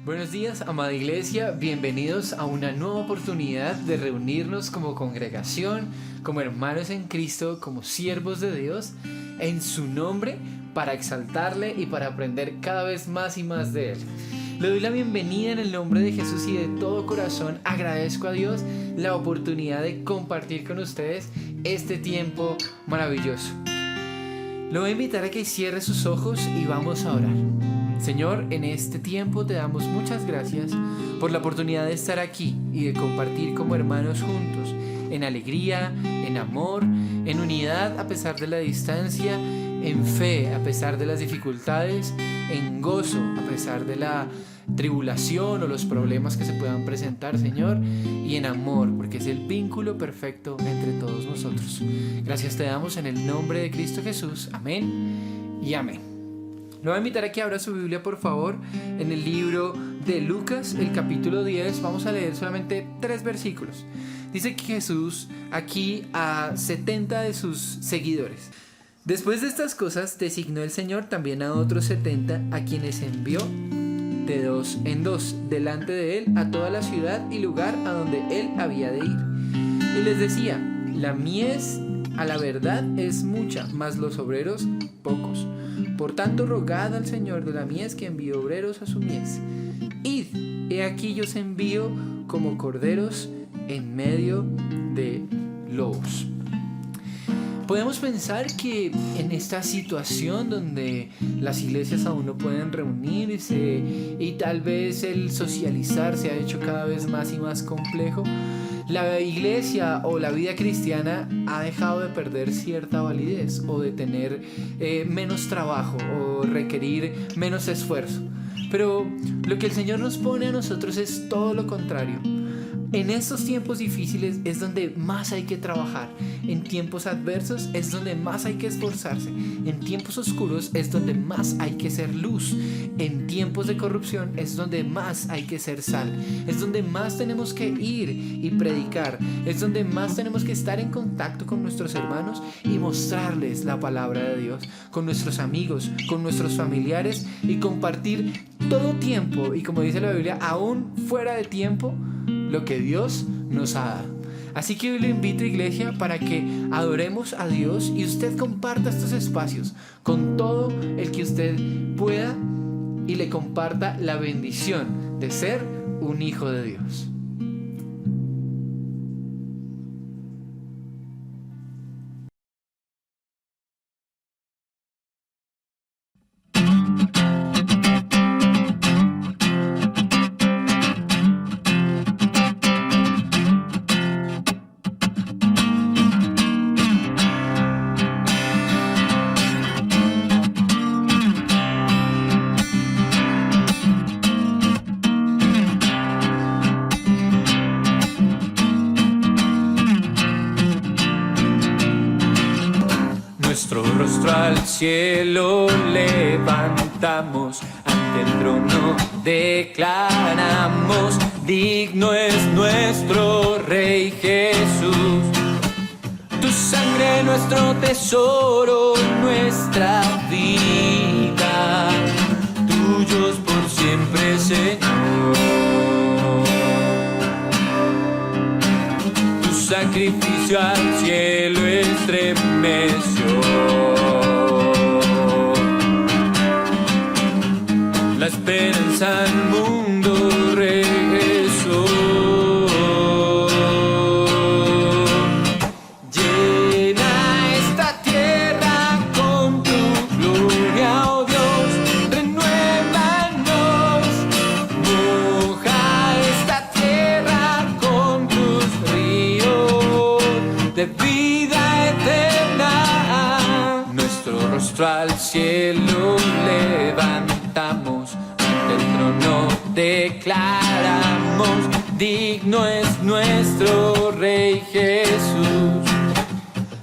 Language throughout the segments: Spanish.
Buenos días, amada iglesia, bienvenidos a una nueva oportunidad de reunirnos como congregación, como hermanos en Cristo, como siervos de Dios, en su nombre, para exaltarle y para aprender cada vez más y más de Él. Le doy la bienvenida en el nombre de Jesús y de todo corazón agradezco a Dios la oportunidad de compartir con ustedes este tiempo maravilloso. Lo voy a invitar a que cierre sus ojos y vamos a orar. Señor, en este tiempo te damos muchas gracias por la oportunidad de estar aquí y de compartir como hermanos juntos, en alegría, en amor, en unidad a pesar de la distancia, en fe a pesar de las dificultades, en gozo a pesar de la tribulación o los problemas que se puedan presentar, Señor, y en amor, porque es el vínculo perfecto entre todos nosotros. Gracias te damos en el nombre de Cristo Jesús. Amén y amén. Lo voy a invitar a que abra su Biblia, por favor, en el libro de Lucas, el capítulo 10. Vamos a leer solamente 3 versículos. Dice que Jesús aquí a 70 de sus seguidores. Después de estas cosas, designó el Señor también a otros 70, a quienes envió de 2 en 2, delante de él a toda la ciudad y lugar a donde él había de ir. Y les decía, la mies a la verdad es mucha, mas los obreros pocos. Por tanto, rogad al Señor de la mies que envíe obreros a su mies. Id, he aquí yo os envío como corderos en medio de lobos. Podemos pensar que en esta situación donde las iglesias aún no pueden reunirse y tal vez el socializar se ha hecho cada vez más y más complejo, la iglesia o la vida cristiana ha dejado de perder cierta validez o de tener menos trabajo o requerir menos esfuerzo. Pero lo que el Señor nos pone a nosotros es todo lo contrario. En estos tiempos difíciles es donde más hay que trabajar. En tiempos adversos es donde más hay que esforzarse. En tiempos oscuros es donde más hay que ser luz. En tiempos de corrupción es donde más hay que ser sal. Es donde más tenemos que ir y predicar. Es donde más tenemos que estar en contacto con nuestros hermanos y mostrarles la palabra de Dios. Con nuestros amigos, con nuestros familiares y compartir todo tiempo. Y como dice la Biblia, aún fuera de tiempo, lo que Dios nos ha dado. Así que hoy lo invito, iglesia, para que adoremos a Dios y usted comparta estos espacios con todo el que usted pueda y le comparta la bendición de ser un hijo de Dios. Nuestro rostro al cielo levantamos, ante el trono declaramos, digno es nuestro Rey Jesús. Tu sangre, nuestro tesoro, nuestra vida, tuyos por siempre, Señor. Tu sacrificio al cielo estremeció. La esperanza al mundo regresó. Llena esta tierra con tu gloria, oh Dios, renuévanos. Moja esta tierra con tus ríos de vida eterna. Nuestro rostro al cielo levantamos, ante el trono declaramos, digno es nuestro Rey Jesús.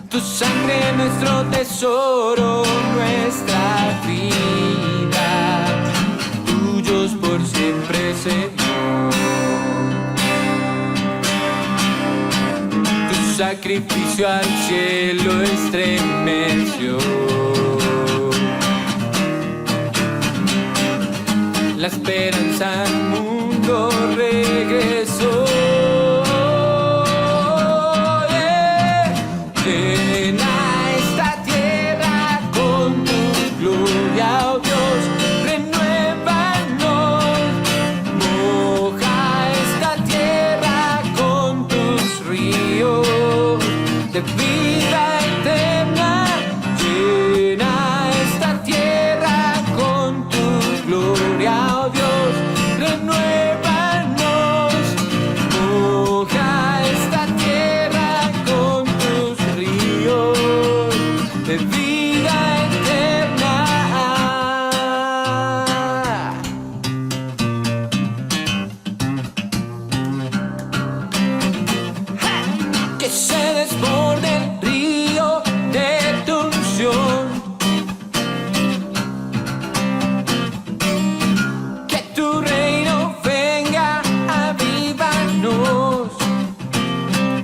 Tu sangre, nuestro tesoro, nuestra vida, tuyos por siempre, Señor. Tu sacrificio al cielo estremeció. la esperanza al mundo regresó. Llena esta tierra con tu gloria, oh Dios, renuévanos. Moja esta tierra con tus ríos de vida eterna. Llena esta tierra con tu gloria, oh Dios, renuévanos. Moja esta tierra con tus ríos de vida eterna. Que se desborde el río de tu unción, que tu reino venga, avívanos.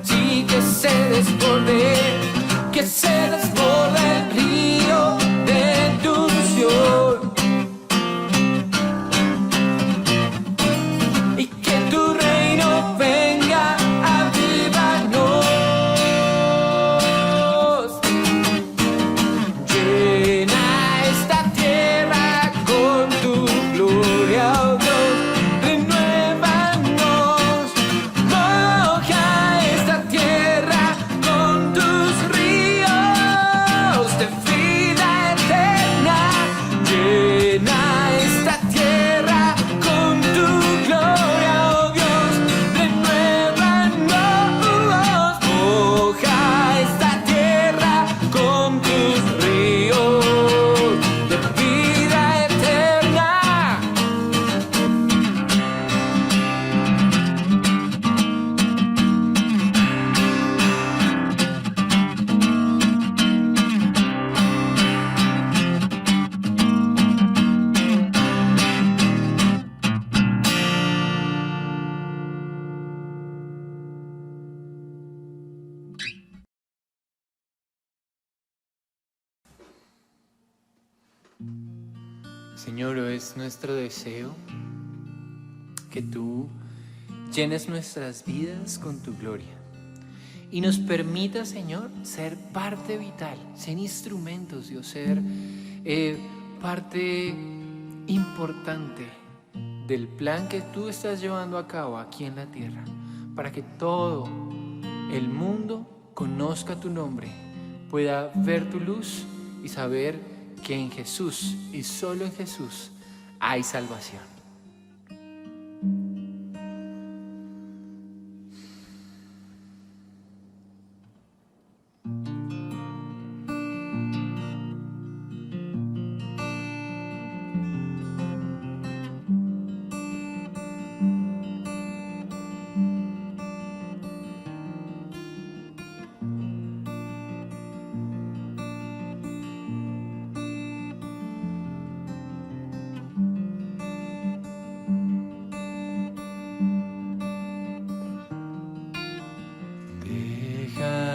Sí, que se desborde el río de tu unción, y que tu reino venga, avívanos. Llena esta tierra con tu gloria, oh Dios, renuévanos. Moja esta tierra con tus ríos de vida eterna. Llena esta tierra con tu gloria, oh Dios, renuévanos. Moja esta tierra con tus ríos de vida eterna. Señor, es nuestro deseo que tú llenes nuestras vidas con tu gloria y nos permita, Señor, ser parte vital, ser instrumentos, Dios, ser parte importante del plan que tú estás llevando a cabo aquí en la tierra, para que todo el mundo conozca tu nombre, pueda ver tu luz y saber que en Jesús y solo en Jesús hay salvación.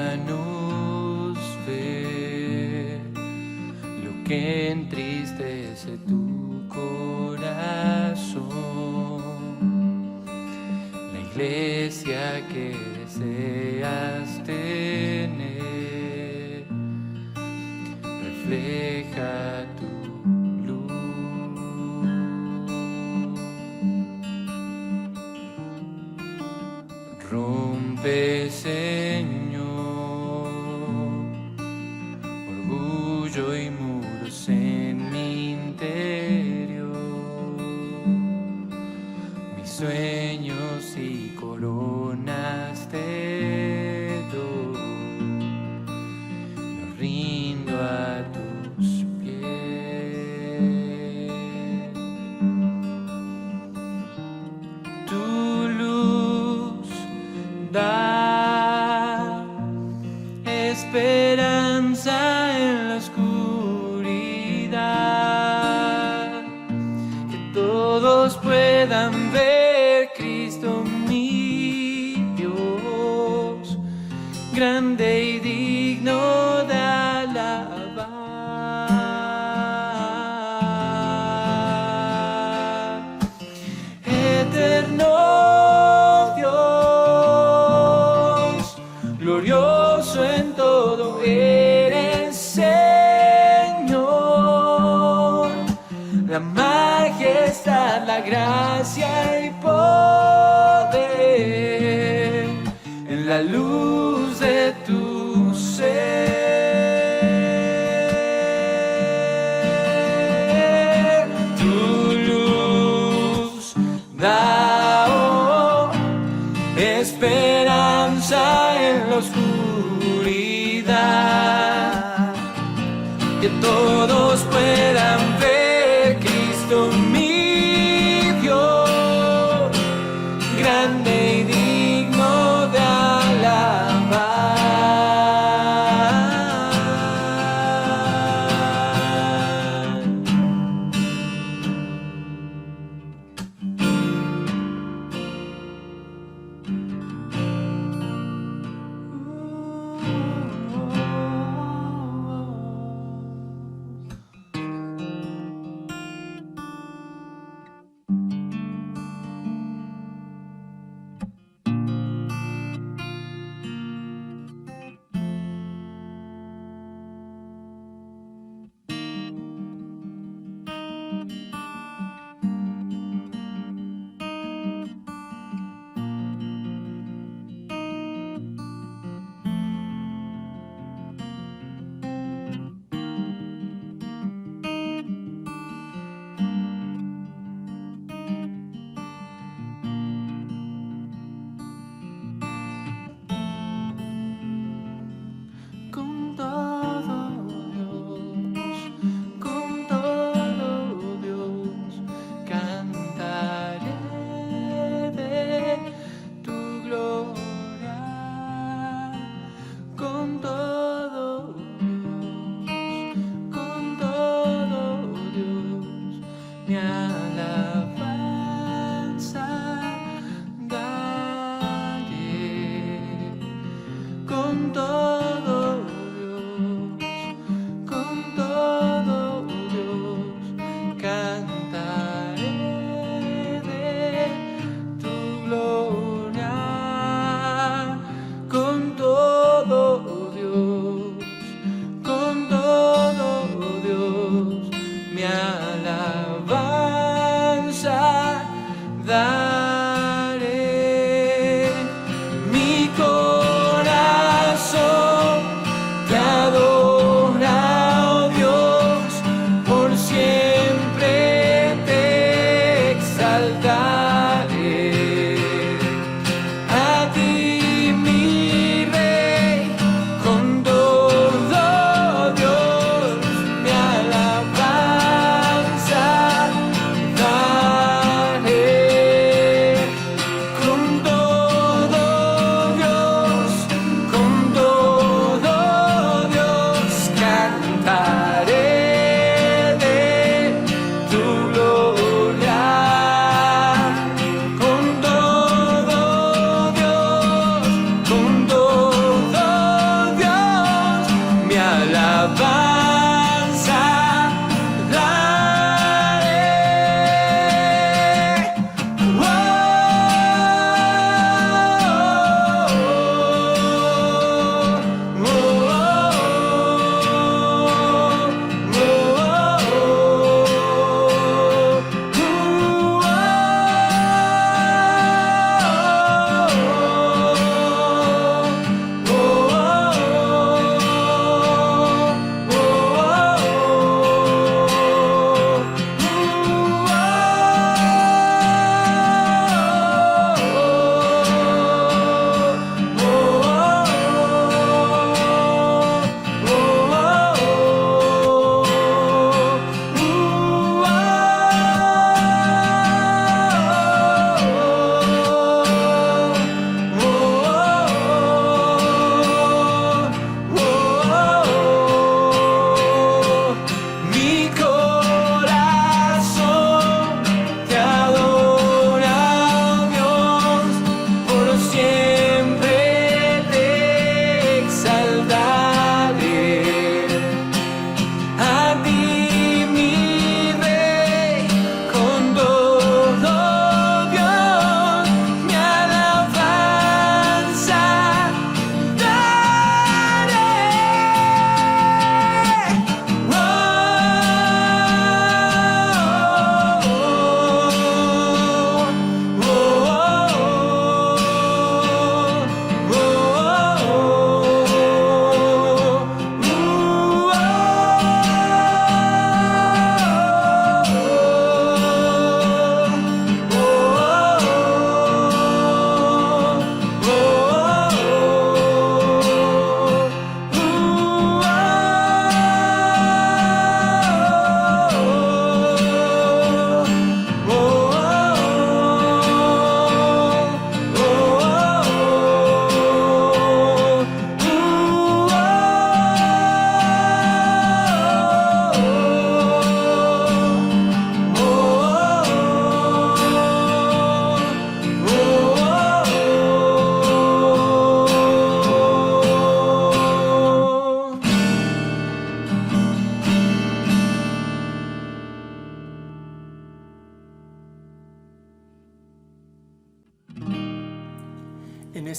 Déjanos ver lo que entristece tu corazón, la iglesia que deseas tener, refleja tu luz. Rompe, Señor, orgullo y muros en mi interior, mis sueños y coronas te doy, me rindo a tus pies. Tu luz da esperanza en la oscuridad, que todos puedan ver Cristo mi Dios, grande y digno de alabar. majestad, la gracia y poder en la luz de tu ser. Tu luz da esperanza en la oscuridad, que todos puedan ver Cristo mi Dios, grande y digno de alabar.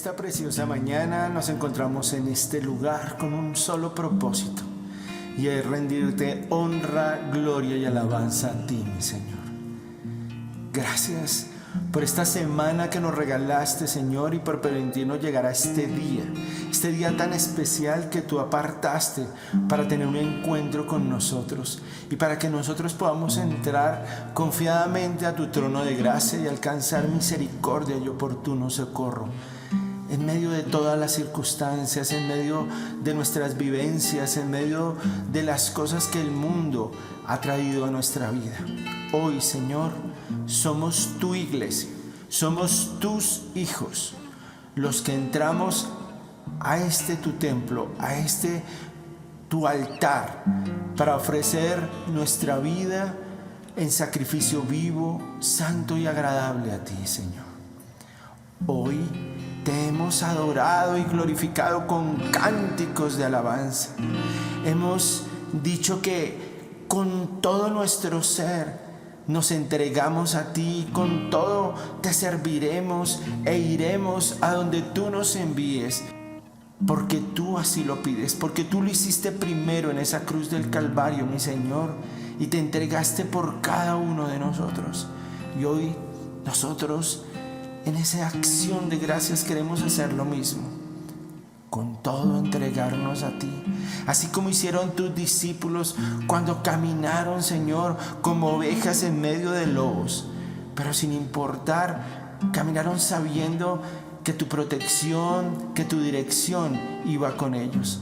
esta preciosa mañana nos encontramos en este lugar con un solo propósito, y es rendirte honra, gloria y alabanza a ti, mi Señor. Gracias por esta semana que nos regalaste, Señor, y por permitirnos llegar a este día tan especial que tú apartaste para tener un encuentro con nosotros y para que nosotros podamos entrar confiadamente a tu trono de gracia y alcanzar misericordia y oportuno socorro en medio de todas las circunstancias, en medio de nuestras vivencias, en medio de las cosas que el mundo ha traído a nuestra vida. Hoy, Señor, somos tu iglesia, somos tus hijos, los que entramos a este tu templo, a este tu altar, para ofrecer nuestra vida en sacrificio vivo, santo y agradable a ti, Señor. Hoy te hemos adorado y glorificado con cánticos de alabanza. Hemos dicho que con todo nuestro ser nos entregamos a ti, con todo te serviremos e iremos a donde tú nos envíes, porque tú así lo pides, porque tú lo hiciste primero en esa cruz del Calvario, mi Señor, y te entregaste por cada uno de nosotros. Y hoy nosotros en esa acción de gracias queremos hacer lo mismo, con todo entregarnos a ti, así como hicieron tus discípulos cuando caminaron, Señor, como ovejas en medio de lobos, pero sin importar, caminaron sabiendo que tu protección, que tu dirección iba con ellos.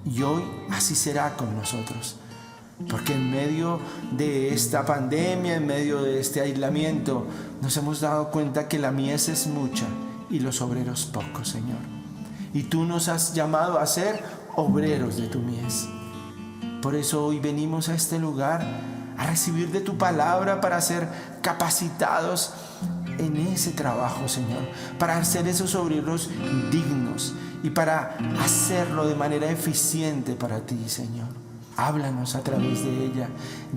Y hoy así será con nosotros, porque en medio de esta pandemia, en medio de este aislamiento, nos hemos dado cuenta que la mies es mucha y los obreros pocos, Señor. Y tú nos has llamado a ser obreros de tu mies. Por eso hoy venimos a este lugar a recibir de tu palabra para ser capacitados en ese trabajo, Señor, para hacer esos obreros dignos y para hacerlo de manera eficiente para ti, Señor. Háblanos a través de ella,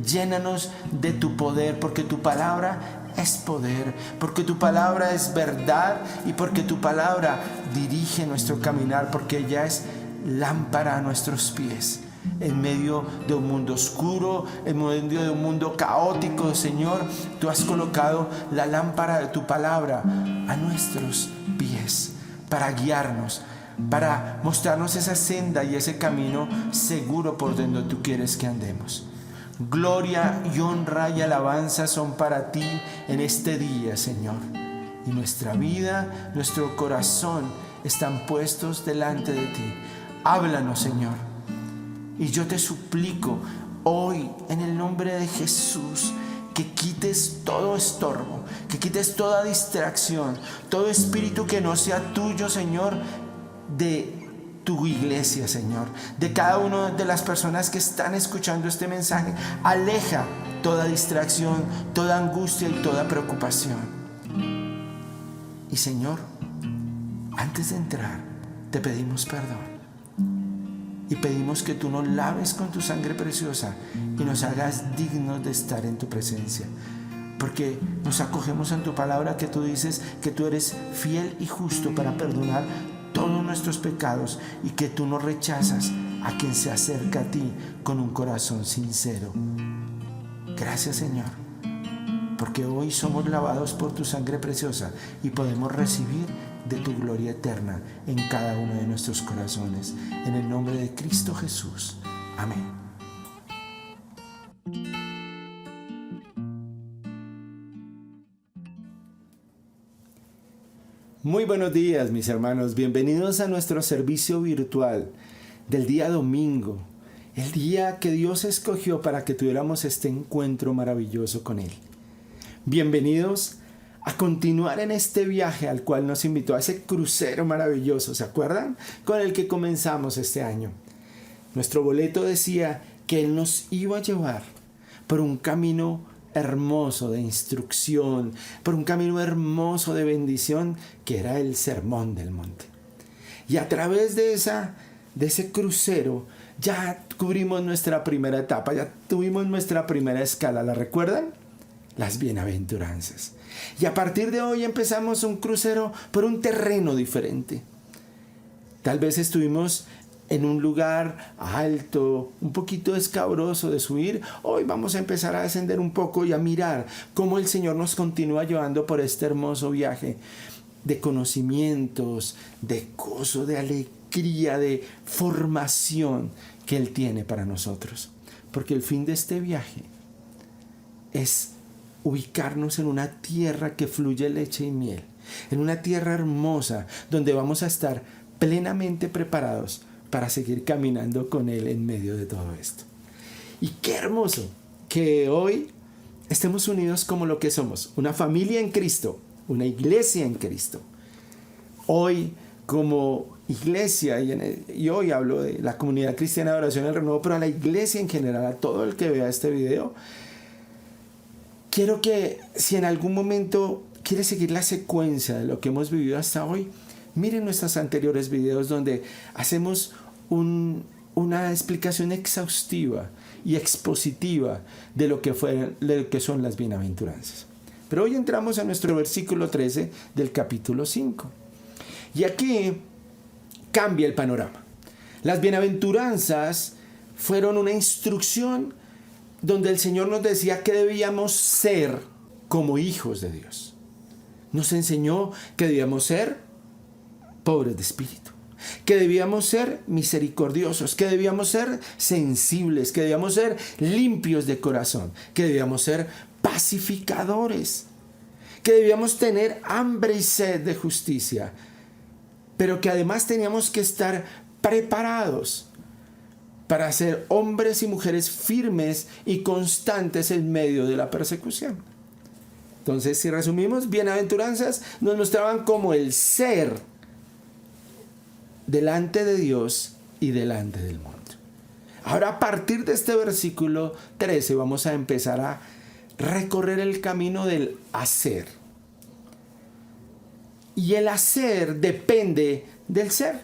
llénanos de tu poder, porque tu palabra es poder, porque tu palabra es verdad y porque tu palabra dirige nuestro caminar, porque ella es lámpara a nuestros pies. En medio de un mundo oscuro, en medio de un mundo caótico, Señor, tú has colocado la lámpara de tu palabra a nuestros pies para guiarnos, para mostrarnos esa senda y ese camino seguro por donde tú quieres que andemos. Gloria y honra y alabanza son para ti en este día, Señor. Y nuestra vida, nuestro corazón están puestos delante de ti. Háblanos, Señor. Y yo te suplico hoy, en el nombre de Jesús, que quites todo estorbo, que quites toda distracción, todo espíritu que no sea tuyo, Señor, de tu iglesia, Señor, de cada una de las personas que están escuchando este mensaje. Aleja toda distracción, toda angustia y toda preocupación. Y Señor, antes de entrar, te pedimos perdón. Y pedimos que tú nos laves con tu sangre preciosa y nos hagas dignos de estar en tu presencia. Porque nos acogemos en tu palabra, que tú dices que tú eres fiel y justo para perdonar todos nuestros pecados y que tú no rechazas a quien se acerca a ti con un corazón sincero. Gracias, Señor, porque hoy somos lavados por tu sangre preciosa y podemos recibir de tu gloria eterna en cada uno de nuestros corazones. En el nombre de Cristo Jesús. Amén. Muy buenos días, mis hermanos. Bienvenidos a nuestro servicio virtual del día domingo, el día que Dios escogió para que tuviéramos este encuentro maravilloso con Él. Bienvenidos a continuar en este viaje al cual nos invitó, a ese crucero maravilloso, ¿se acuerdan? Con el que comenzamos este año. Nuestro boleto decía que Él nos iba a llevar por un camino hermoso de instrucción, por un camino hermoso de bendición, que era el Sermón del Monte. Y a través de ese crucero ya cubrimos nuestra primera etapa, ya tuvimos nuestra primera escala, ¿la recuerdan? las bienaventuranzas. Y a partir de hoy empezamos un crucero por un terreno diferente. Tal vez estuvimos en un lugar alto, un poquito escabroso de subir. Hoy vamos a empezar a descender un poco y a mirar cómo el Señor nos continúa llevando por este hermoso viaje de conocimientos, de gozo, de alegría, de formación que Él tiene para nosotros. Porque el fin de este viaje es ubicarnos en una tierra que fluye leche y miel, en una tierra hermosa donde vamos a estar plenamente preparados para seguir caminando con Él en medio de todo esto. Y qué hermoso que hoy estemos unidos como lo que somos, una familia en Cristo, una iglesia en Cristo. Hoy como iglesia, y hoy hablo de la comunidad cristiana de oración del renuevo, pero a la iglesia en general, a todo el que vea este video, quiero que si en algún momento quiere seguir la secuencia de lo que hemos vivido hasta hoy, miren nuestros anteriores videos donde hacemos una explicación exhaustiva y expositiva de lo que son las bienaventuranzas. Pero hoy entramos a nuestro versículo 13 del capítulo 5. Y aquí cambia el panorama. Las bienaventuranzas fueron una instrucción donde el Señor nos decía que debíamos ser como hijos de Dios. Nos enseñó que debíamos ser pobres de espíritu, que debíamos ser misericordiosos, que debíamos ser sensibles, que debíamos ser limpios de corazón, que debíamos ser pacificadores, que debíamos tener hambre y sed de justicia, pero que además teníamos que estar preparados para ser hombres y mujeres firmes y constantes en medio de la persecución. Entonces, si resumimos, bienaventuranzas nos mostraban como el ser delante de Dios y delante del mundo. Ahora, a partir de este versículo 13 vamos a empezar a recorrer el camino del hacer. Y el hacer depende del ser.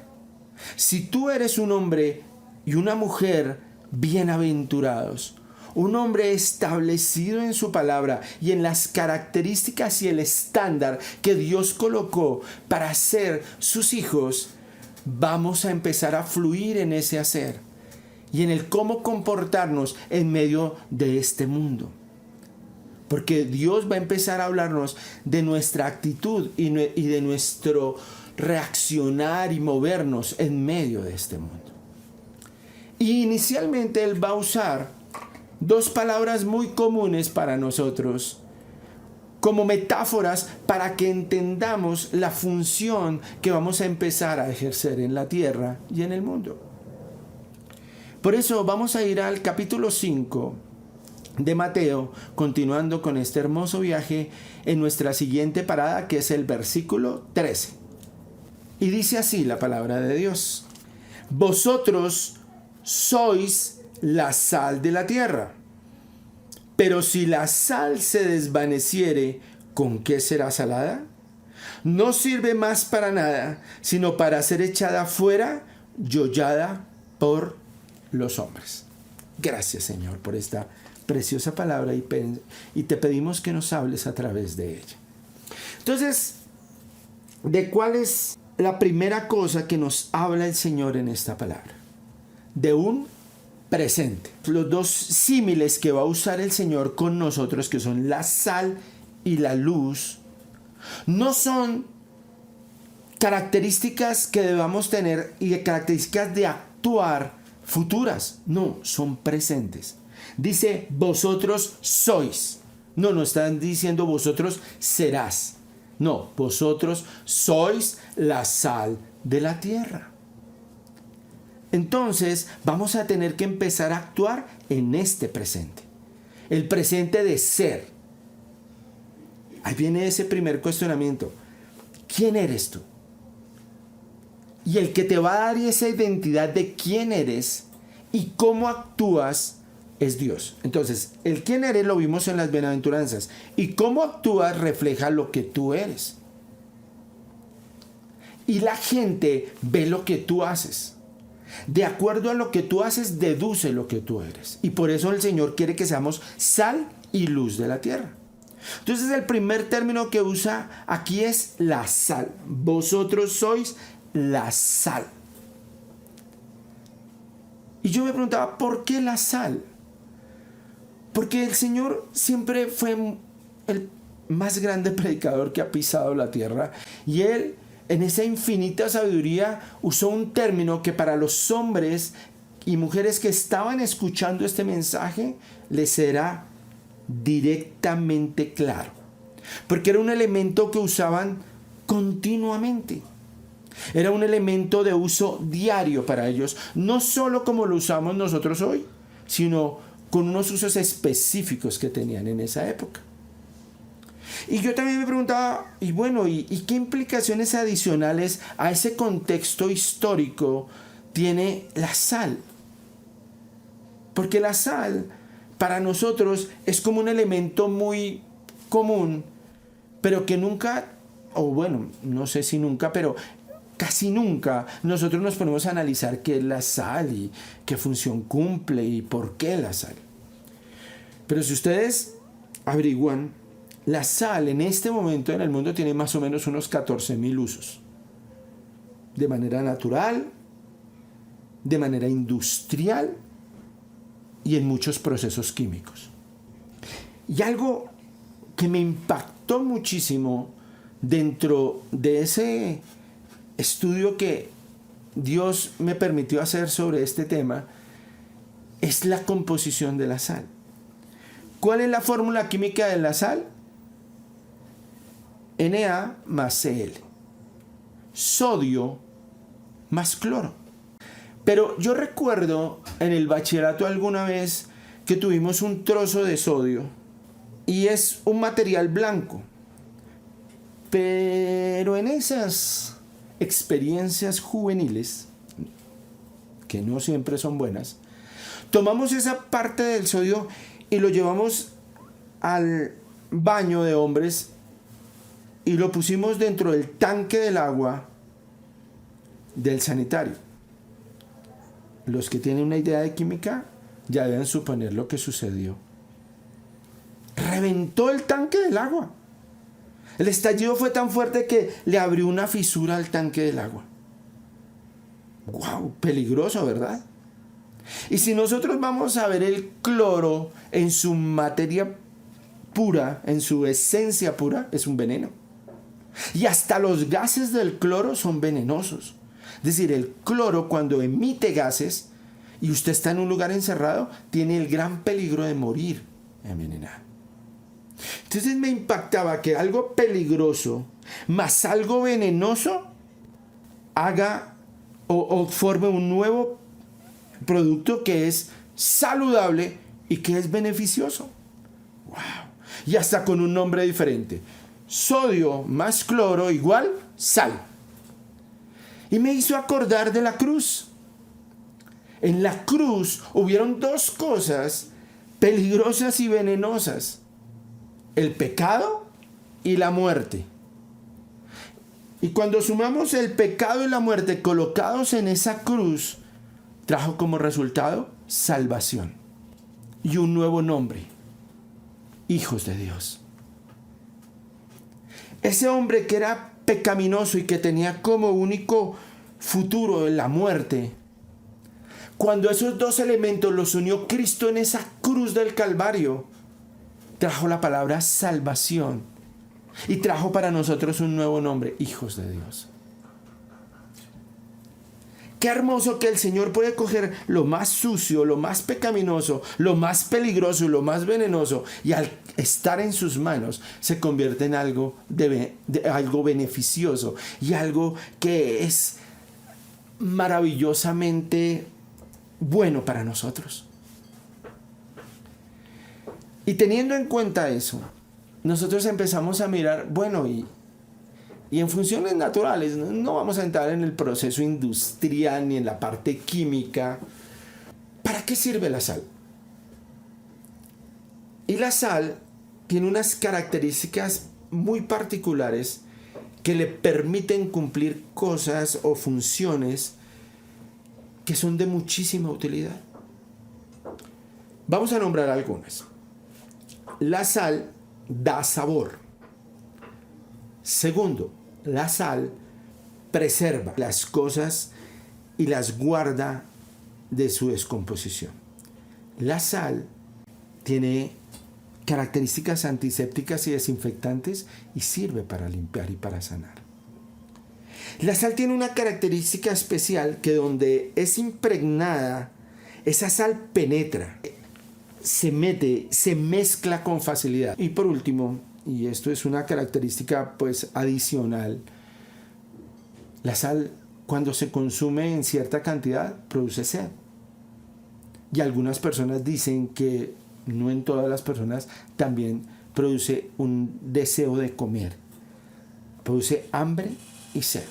Si tú eres un hombre y una mujer bienaventurados, un hombre establecido en su palabra y en las características y el estándar que Dios colocó para ser sus hijos, vamos a empezar a fluir en ese hacer y en el cómo comportarnos en medio de este mundo. Porque Dios va a empezar a hablarnos de nuestra actitud y de nuestro reaccionar y movernos en medio de este mundo. Y inicialmente Él va a usar dos palabras muy comunes para nosotros como metáforas para que entendamos la función que vamos a empezar a ejercer en la tierra y en el mundo. Por eso vamos a ir al capítulo 5 de Mateo, continuando con este hermoso viaje en nuestra siguiente parada, que es el versículo 13. Y dice así la palabra de Dios: vosotros sois la sal de la tierra. Pero si la sal se desvaneciere, ¿con qué será salada? No sirve más para nada, sino para ser echada fuera y hollada por los hombres. Gracias, Señor, por esta preciosa palabra y te pedimos que nos hables a través de ella. Entonces, ¿de cuál es la primera cosa que nos habla el Señor en esta palabra? De un presente. Los dos símiles que va a usar el Señor con nosotros, que son la sal y la luz, no son características que debamos tener y características de actuar futuras. No, son presentes. Dice, vosotros sois. No están diciendo vosotros serás. No, vosotros sois la sal de la tierra. Entonces vamos a tener que empezar a actuar en este presente. El presente de ser. Ahí viene ese primer cuestionamiento. ¿Quién eres tú? Y el que te va a dar esa identidad de quién eres y cómo actúas es Dios. Entonces, el quién eres lo vimos en las bienaventuranzas. Y cómo actúas refleja lo que tú eres. Y la gente ve lo que tú haces. De acuerdo a lo que tú haces, deduce lo que tú eres. Y por eso el Señor quiere que seamos sal y luz de la tierra. Entonces el primer término que usa aquí es la sal. Vosotros sois la sal. Y yo me preguntaba, ¿por qué la sal? Porque el Señor siempre fue el más grande predicador que ha pisado la tierra. Y Él, en esa infinita sabiduría, usó un término que para los hombres y mujeres que estaban escuchando este mensaje les era directamente claro. Porque era un elemento que usaban continuamente. Era un elemento de uso diario para ellos, no solo como lo usamos nosotros hoy, sino con unos usos específicos que tenían en esa época. Y yo también me preguntaba, y bueno, ¿y qué implicaciones adicionales a ese contexto histórico tiene la sal? Porque la sal para nosotros es como un elemento muy común, pero que nunca, o bueno, no sé si nunca, pero casi nunca nosotros nos ponemos a analizar qué es la sal y qué función cumple y por qué la sal. Pero si ustedes averiguan, la sal en este momento en el mundo tiene más o menos unos 14,000 usos. De manera natural, de manera industrial y en muchos procesos químicos. Y algo que me impactó muchísimo dentro de ese estudio que Dios me permitió hacer sobre este tema es la composición de la sal. ¿Cuál es la fórmula química de la sal? Na más Cl. Sodio más cloro. Pero yo recuerdo en el bachillerato alguna vez que tuvimos un trozo de sodio y es un material blanco. Pero en esas experiencias juveniles, que no siempre son buenas, tomamos esa parte del sodio y lo llevamos al baño de hombres y lo pusimos dentro del tanque del agua del sanitario. Los que tienen una idea de química ya deben suponer lo que sucedió. Reventó el tanque del agua. El estallido fue tan fuerte que le abrió una fisura al tanque del agua. ¡Wow! Peligroso, ¿verdad? Y si nosotros vamos a ver el cloro en su materia pura, en su esencia pura, es un veneno. Y hasta los gases del cloro son venenosos. Es decir, el cloro cuando emite gases y usted está en un lugar encerrado, tiene el gran peligro de morir envenenado. Entonces me impactaba que algo peligroso más algo venenoso haga o forme un nuevo producto que es saludable y que es beneficioso. ¡Wow! Y hasta con un nombre diferente. Sodio más cloro igual sal. Y me hizo acordar de la cruz. En la cruz hubieron dos cosas peligrosas y venenosas: el pecado y la muerte. Y cuando sumamos el pecado y la muerte colocados en esa cruz, trajo como resultado salvación y un nuevo nombre: hijos de Dios. Ese hombre que era pecaminoso y que tenía como único futuro la muerte, cuando esos dos elementos los unió Cristo en esa cruz del Calvario, trajo la palabra salvación y trajo para nosotros un nuevo nombre: hijos de Dios. Qué hermoso que el Señor puede coger lo más sucio, lo más pecaminoso, lo más peligroso y lo más venenoso, y al estar en sus manos se convierte en algo algo beneficioso y algo que es maravillosamente bueno para nosotros. Y teniendo en cuenta eso, nosotros empezamos a mirar, bueno, y en funciones naturales, no vamos a entrar en el proceso industrial ni en la parte química. ¿Para qué sirve la sal? Y la sal tiene unas características muy particulares que le permiten cumplir cosas o funciones que son de muchísima utilidad. Vamos a nombrar algunas. La sal da sabor. Segundo, la sal preserva las cosas y las guarda de su descomposición. La sal tiene características antisépticas y desinfectantes y sirve para limpiar y para sanar. La sal tiene una característica especial que donde es impregnada, esa sal penetra, se mete, se mezcla con facilidad. Y por último, y esto es una característica pues adicional, la sal cuando se consume en cierta cantidad produce sed. Y algunas personas dicen que no en todas las personas también produce un deseo de comer. Produce hambre y sed.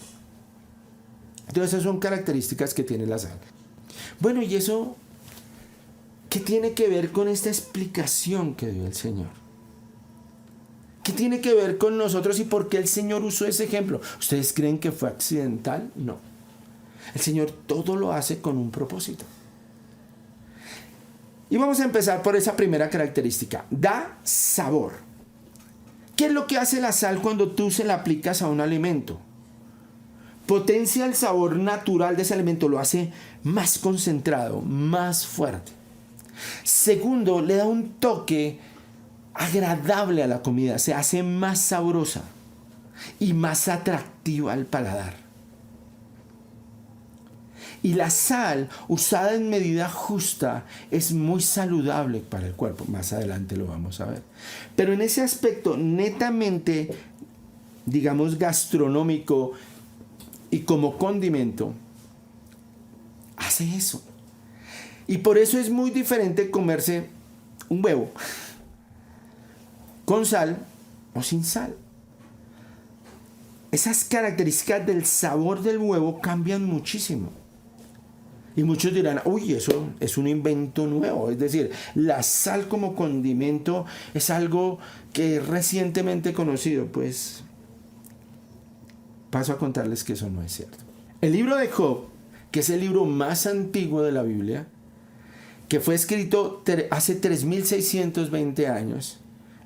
Entonces esas son características que tiene la sal. Bueno, ¿y eso qué tiene que ver con esta explicación que dio el Señor? ¿Qué tiene que ver con nosotros y por qué el Señor usó ese ejemplo? ¿Ustedes creen que fue accidental? No. El Señor todo lo hace con un propósito. Y vamos a empezar por esa primera característica. Da sabor. ¿Qué es lo que hace la sal cuando tú se la aplicas a un alimento? Potencia el sabor natural de ese alimento, lo hace más concentrado, más fuerte. Segundo, le da un toque agradable a la comida, se hace más sabrosa y más atractiva al paladar. Y la sal, usada en medida justa, es muy saludable para el cuerpo. Más adelante lo vamos a ver. Pero en ese aspecto netamente, digamos, gastronómico y como condimento, hace eso. Y por eso es muy diferente comerse un huevo con sal o sin sal. Esas características del sabor del huevo cambian muchísimo. Y muchos dirán, uy, eso es un invento nuevo. Es decir, la sal como condimento es algo que es recientemente conocido. Pues paso a contarles que eso no es cierto. El libro de Job, que es el libro más antiguo de la Biblia, que fue escrito hace 3620 años,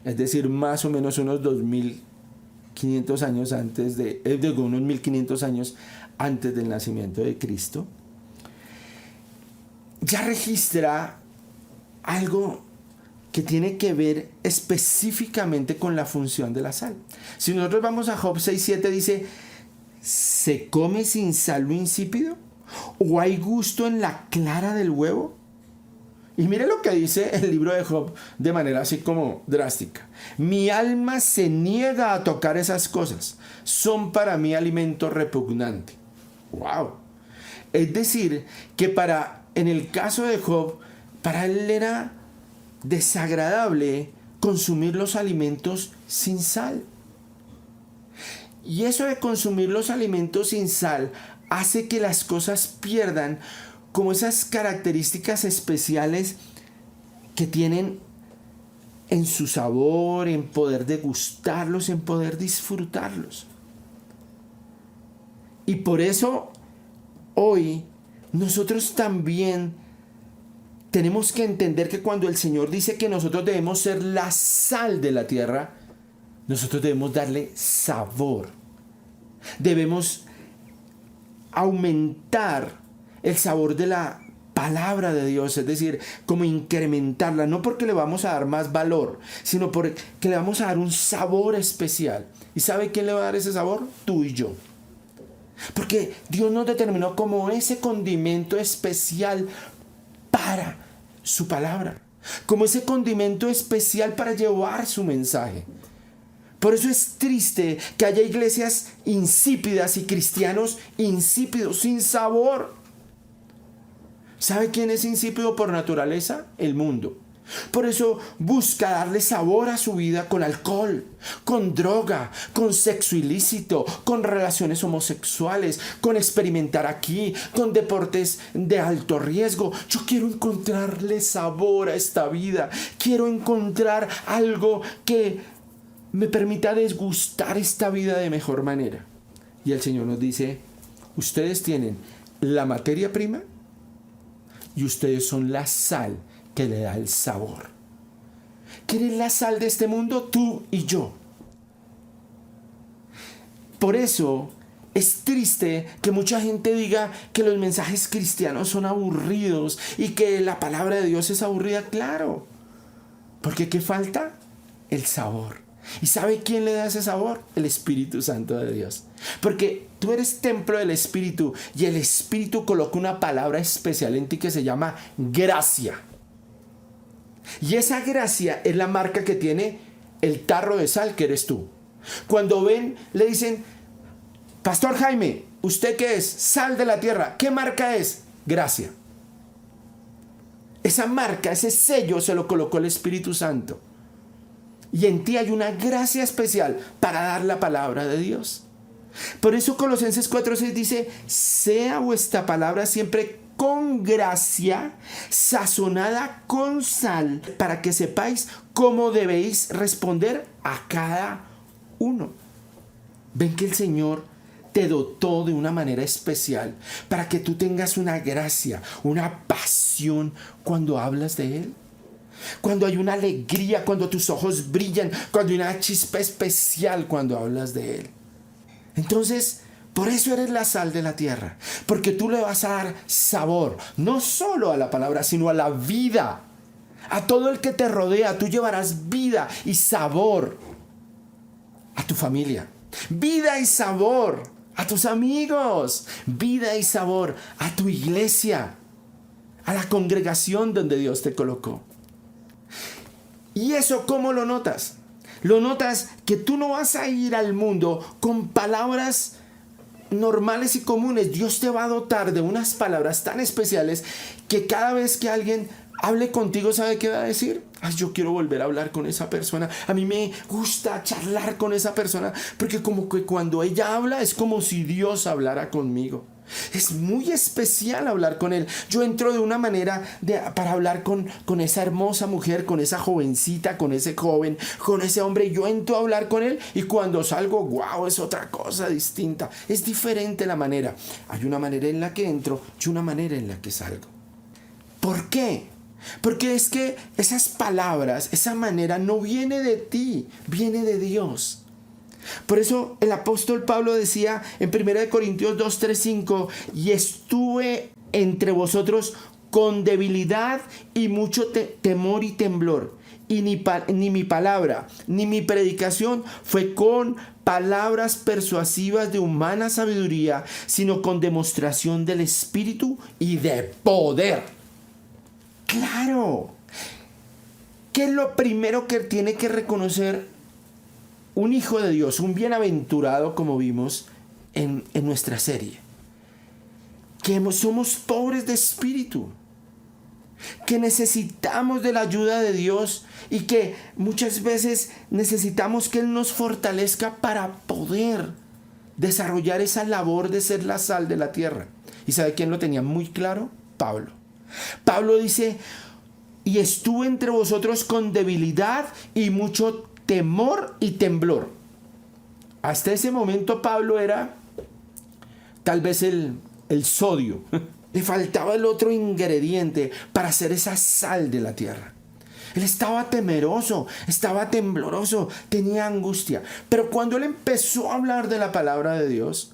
es decir, más o menos unos 2500 años antes unos 1500 años antes del nacimiento de Cristo, ya registra algo que tiene que ver específicamente con la función de la sal. Si nosotros vamos a Job 6:7, dice, ¿se come sin sal lo insípido? ¿O hay gusto en la clara del huevo? Y mire lo que dice el libro de Job de manera así como drástica. Mi alma se niega a tocar esas cosas. Son para mí alimento repugnante. ¡Wow! Es decir, que en el caso de Job, para él era desagradable consumir los alimentos sin sal. Y eso de consumir los alimentos sin sal hace que las cosas pierdan como esas características especiales que tienen en su sabor, en poder degustarlos, en poder disfrutarlos. Y por eso hoy nosotros también tenemos que entender que cuando el Señor dice que nosotros debemos ser la sal de la tierra, nosotros debemos darle sabor. Debemos aumentar el sabor de la palabra de Dios, es decir, como incrementarla, no porque le vamos a dar más valor, sino porque le vamos a dar un sabor especial. ¿Y sabe quién le va a dar ese sabor? Tú y yo. Porque Dios nos determinó como ese condimento especial para su palabra, como ese condimento especial para llevar su mensaje. Por eso es triste que haya iglesias insípidas y cristianos insípidos, sin sabor. ¿Sabe quién es insípido por naturaleza? El mundo. Por eso busca darle sabor a su vida con alcohol, con droga, con sexo ilícito, con relaciones homosexuales, con experimentar aquí, con deportes de alto riesgo. Yo quiero encontrarle sabor a esta vida. Quiero encontrar algo que me permita desgustar esta vida de mejor manera. Y el Señor nos dice, ustedes tienen la materia prima y ustedes son la sal que le da el sabor. ¿Quién es la sal de este mundo? Tú y yo. Por eso es triste que mucha gente diga que los mensajes cristianos son aburridos y que la palabra de Dios es aburrida. Claro, porque ¿qué falta? El sabor. ¿Y sabe quién le da ese sabor? El Espíritu Santo de Dios. Porque tú eres templo del Espíritu y el Espíritu coloca una palabra especial en ti que se llama gracia. Y esa gracia es la marca que tiene el tarro de sal que eres tú. Cuando ven, le dicen: Pastor Jaime, ¿usted qué es? Sal de la tierra. ¿Qué marca es? Gracia. Esa marca, ese sello se lo colocó el Espíritu Santo. Y en ti hay una gracia especial para dar la palabra de Dios. Por eso Colosenses 4:6 dice: sea vuestra palabra siempre con gracia, sazonada con sal, para que sepáis cómo debéis responder a cada uno. Ven que el Señor te dotó de una manera especial para que tú tengas una gracia, una pasión cuando hablas de Él. Cuando hay una alegría, cuando tus ojos brillan, cuando hay una chispa especial cuando hablas de Él. Entonces, por eso eres la sal de la tierra, porque tú le vas a dar sabor, no solo a la palabra, sino a la vida. A todo el que te rodea, tú llevarás vida y sabor a tu familia. Vida y sabor a tus amigos. Vida y sabor a tu iglesia, a la congregación donde Dios te colocó. ¿Y eso cómo lo notas? Lo notas que tú no vas a ir al mundo con palabras normales y comunes. Dios te va a dotar de unas palabras tan especiales que cada vez que alguien hable contigo, ¿sabe qué va a decir? Ay, yo quiero volver a hablar con esa persona. A mí me gusta charlar con esa persona porque como que cuando ella habla es como si Dios hablara conmigo. Es muy especial hablar con Él. Yo entro de una manera para hablar con esa hermosa mujer, con esa jovencita, con ese joven, con ese hombre. Yo entro a hablar con Él y cuando salgo, wow, es otra cosa distinta. Es diferente la manera. Hay una manera en la que entro y una manera en la que salgo. ¿Por qué? Porque es que esas palabras, esa manera no viene de ti, viene de Dios. Por eso el apóstol Pablo decía en 1 Corintios 2, 3, 5: y estuve entre vosotros con debilidad y mucho temor y temblor. Y ni mi palabra, ni mi predicación fue con palabras persuasivas de humana sabiduría, sino con demostración del Espíritu y de poder. ¡Claro! ¿Qué es lo primero que tiene que reconocer un hijo de Dios, un bienaventurado, como vimos en nuestra serie? Que somos pobres de espíritu, que necesitamos de la ayuda de Dios y que muchas veces necesitamos que Él nos fortalezca para poder desarrollar esa labor de ser la sal de la tierra. ¿Y sabe quién lo tenía muy claro? Pablo. Pablo dice: y estuve entre vosotros con debilidad y mucho temor y temblor. Hasta ese momento Pablo era tal vez el sodio. Le faltaba el otro ingrediente para hacer esa sal de la tierra. Él estaba temeroso, estaba tembloroso, tenía angustia. Pero cuando él empezó a hablar de la palabra de Dios,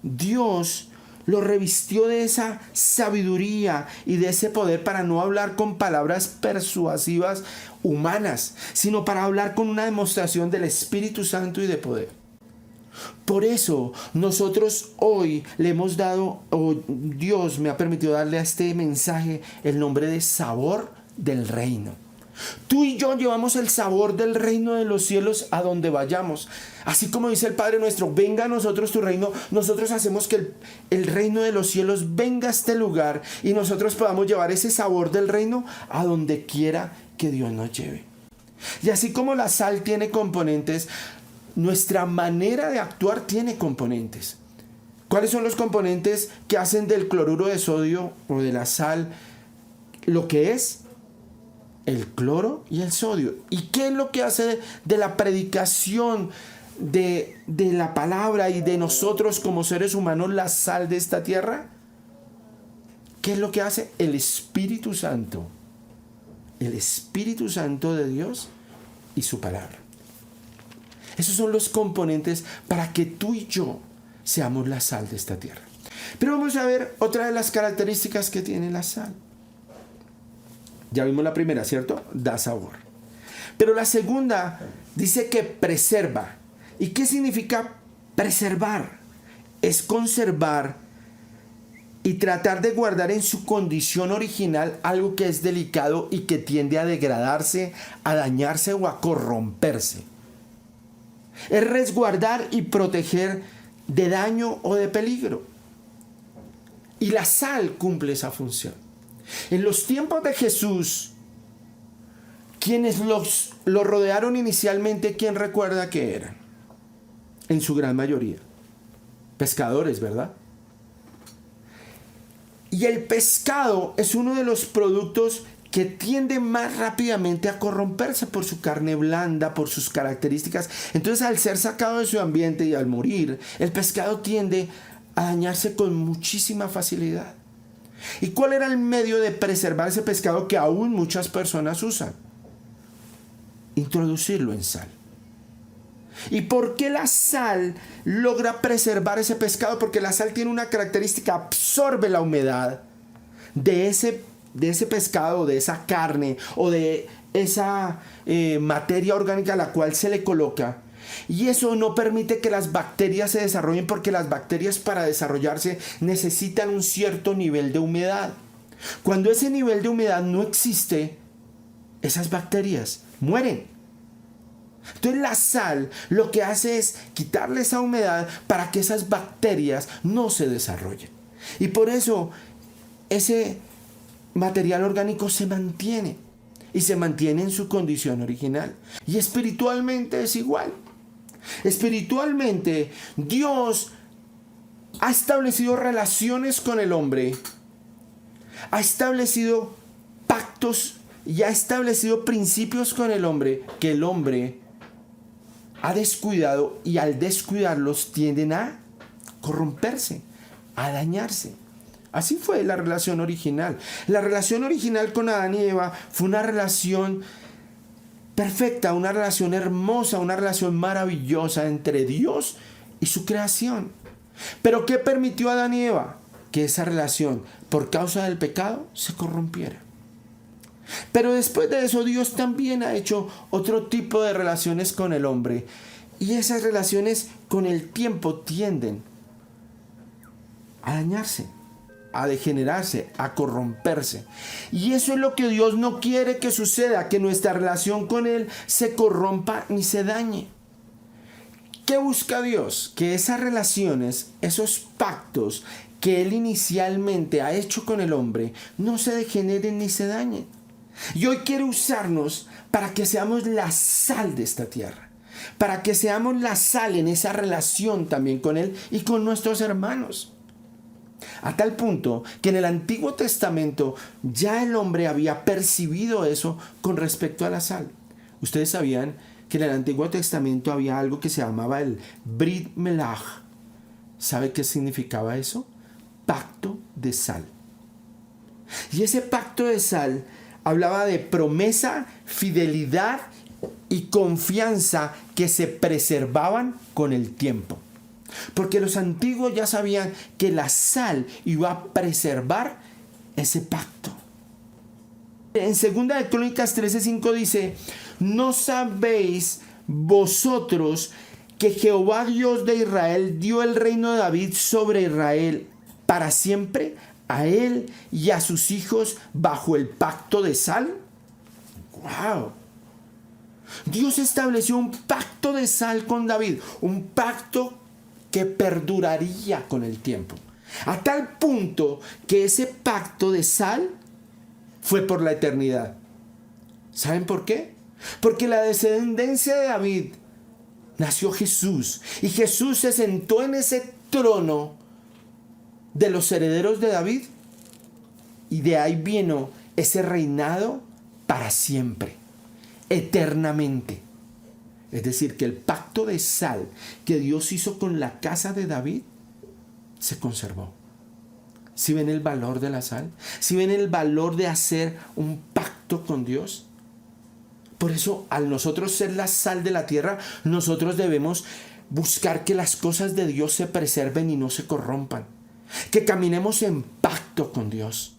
Dios lo revistió de esa sabiduría y de ese poder para no hablar con palabras persuasivas humanas, sino para hablar con una demostración del Espíritu Santo y de poder. Por eso nosotros hoy le hemos dado, Dios me ha permitido darle a este mensaje el nombre de sabor del reino. Tú y yo llevamos el sabor del reino de los cielos a donde vayamos. Así como dice el Padre nuestro: venga a nosotros tu reino. Nosotros hacemos que el reino de los cielos venga a este lugar y nosotros podamos llevar ese sabor del reino a donde quiera que Dios nos lleve. Y así como la sal tiene componentes, nuestra manera de actuar tiene componentes. ¿Cuáles son los componentes que hacen del cloruro de sodio o de la sal lo que es? El cloro y el sodio. ¿Y qué es lo que hace de la predicación de la palabra y de nosotros como seres humanos la sal de esta tierra? ¿Qué es lo que hace? El Espíritu Santo. el Espíritu Santo de Dios y su palabra. Esos son los componentes para que tú y yo seamos la sal de esta tierra. Pero vamos a ver otra de las características que tiene la sal. Ya vimos la primera, ¿cierto? Da sabor. Pero la segunda dice que preserva. ¿Y qué significa preservar? Es conservar y tratar de guardar en su condición original algo que es delicado y que tiende a degradarse, a dañarse o a corromperse. Es resguardar y proteger de daño o de peligro. Y la sal cumple esa función. En los tiempos de Jesús, quienes lo rodearon inicialmente, ¿quién recuerda que eran? En su gran mayoría. Pescadores, ¿verdad? Y el pescado es uno de los productos que tiende más rápidamente a corromperse por su carne blanda, por sus características. Entonces, al ser sacado de su ambiente y al morir, el pescado tiende a dañarse con muchísima facilidad. ¿Y cuál era el medio de preservar ese pescado que aún muchas personas usan? Introducirlo en sal. ¿Y por qué la sal logra preservar ese pescado? Porque la sal tiene una característica: absorbe la humedad de ese pescado, de esa carne o de esa materia orgánica a la cual se le coloca. Y eso no permite que las bacterias se desarrollen, porque las bacterias, para desarrollarse, necesitan un cierto nivel de humedad. Cuando ese nivel de humedad no existe, esas bacterias mueren. Entonces la sal lo que hace es quitarle esa humedad para que esas bacterias no se desarrollen. Y por eso ese material orgánico se mantiene, y se mantiene en su condición original. Y espiritualmente es igual. Espiritualmente, Dios ha establecido relaciones con el hombre, ha establecido pactos y ha establecido principios con el hombre que el hombre ha descuidado, y al descuidarlos tienden a corromperse, a dañarse. Así fue la relación original. La relación original con Adán y Eva fue una relación perfecta, una relación hermosa, una relación maravillosa entre Dios y su creación. Pero ¿qué permitió a Adán y Eva? Que esa relación, por causa del pecado, se corrompiera. Pero después de eso, Dios también ha hecho otro tipo de relaciones con el hombre. Y esas relaciones con el tiempo tienden a dañarse, a degenerarse, a corromperse. Y eso es lo que Dios no quiere que suceda, que nuestra relación con Él se corrompa ni se dañe. ¿Qué busca Dios? Que esas relaciones, esos pactos que Él inicialmente ha hecho con el hombre, no se degeneren ni se dañen. Y hoy quiere usarnos para que seamos la sal de esta tierra, para que seamos la sal en esa relación también con Él y con nuestros hermanos. A tal punto que en el Antiguo Testamento ya el hombre había percibido eso con respecto a la sal. Ustedes sabían que en el Antiguo Testamento había algo que se llamaba el Brit Melach. ¿Sabe qué significaba eso? Pacto de sal. Y ese pacto de sal hablaba de promesa, fidelidad y confianza que se preservaban con el tiempo. Porque los antiguos ya sabían que la sal iba a preservar ese pacto. En 2 de Crónicas 13:5 dice: ¿no sabéis vosotros que Jehová Dios de Israel dio el reino de David sobre Israel para siempre, a él y a sus hijos, bajo el pacto de sal? ¡Wow! Dios estableció un pacto de sal con David, un pacto que perduraría con el tiempo, a tal punto que ese pacto de sal fue por la eternidad. ¿Saben por qué? Porque la descendencia de David nació Jesús, y Jesús se sentó en ese trono de los herederos de David, y de ahí vino ese reinado para siempre, eternamente. Es decir, que el pacto de sal que Dios hizo con la casa de David se conservó. ¿Sí ven el valor de la sal? ¿Sí ven el valor de hacer un pacto pacto con Dios. Por eso, al nosotros ser la sal de la tierra, nosotros debemos buscar que las cosas de Dios se preserven y no se corrompan. Que caminemos en pacto con Dios.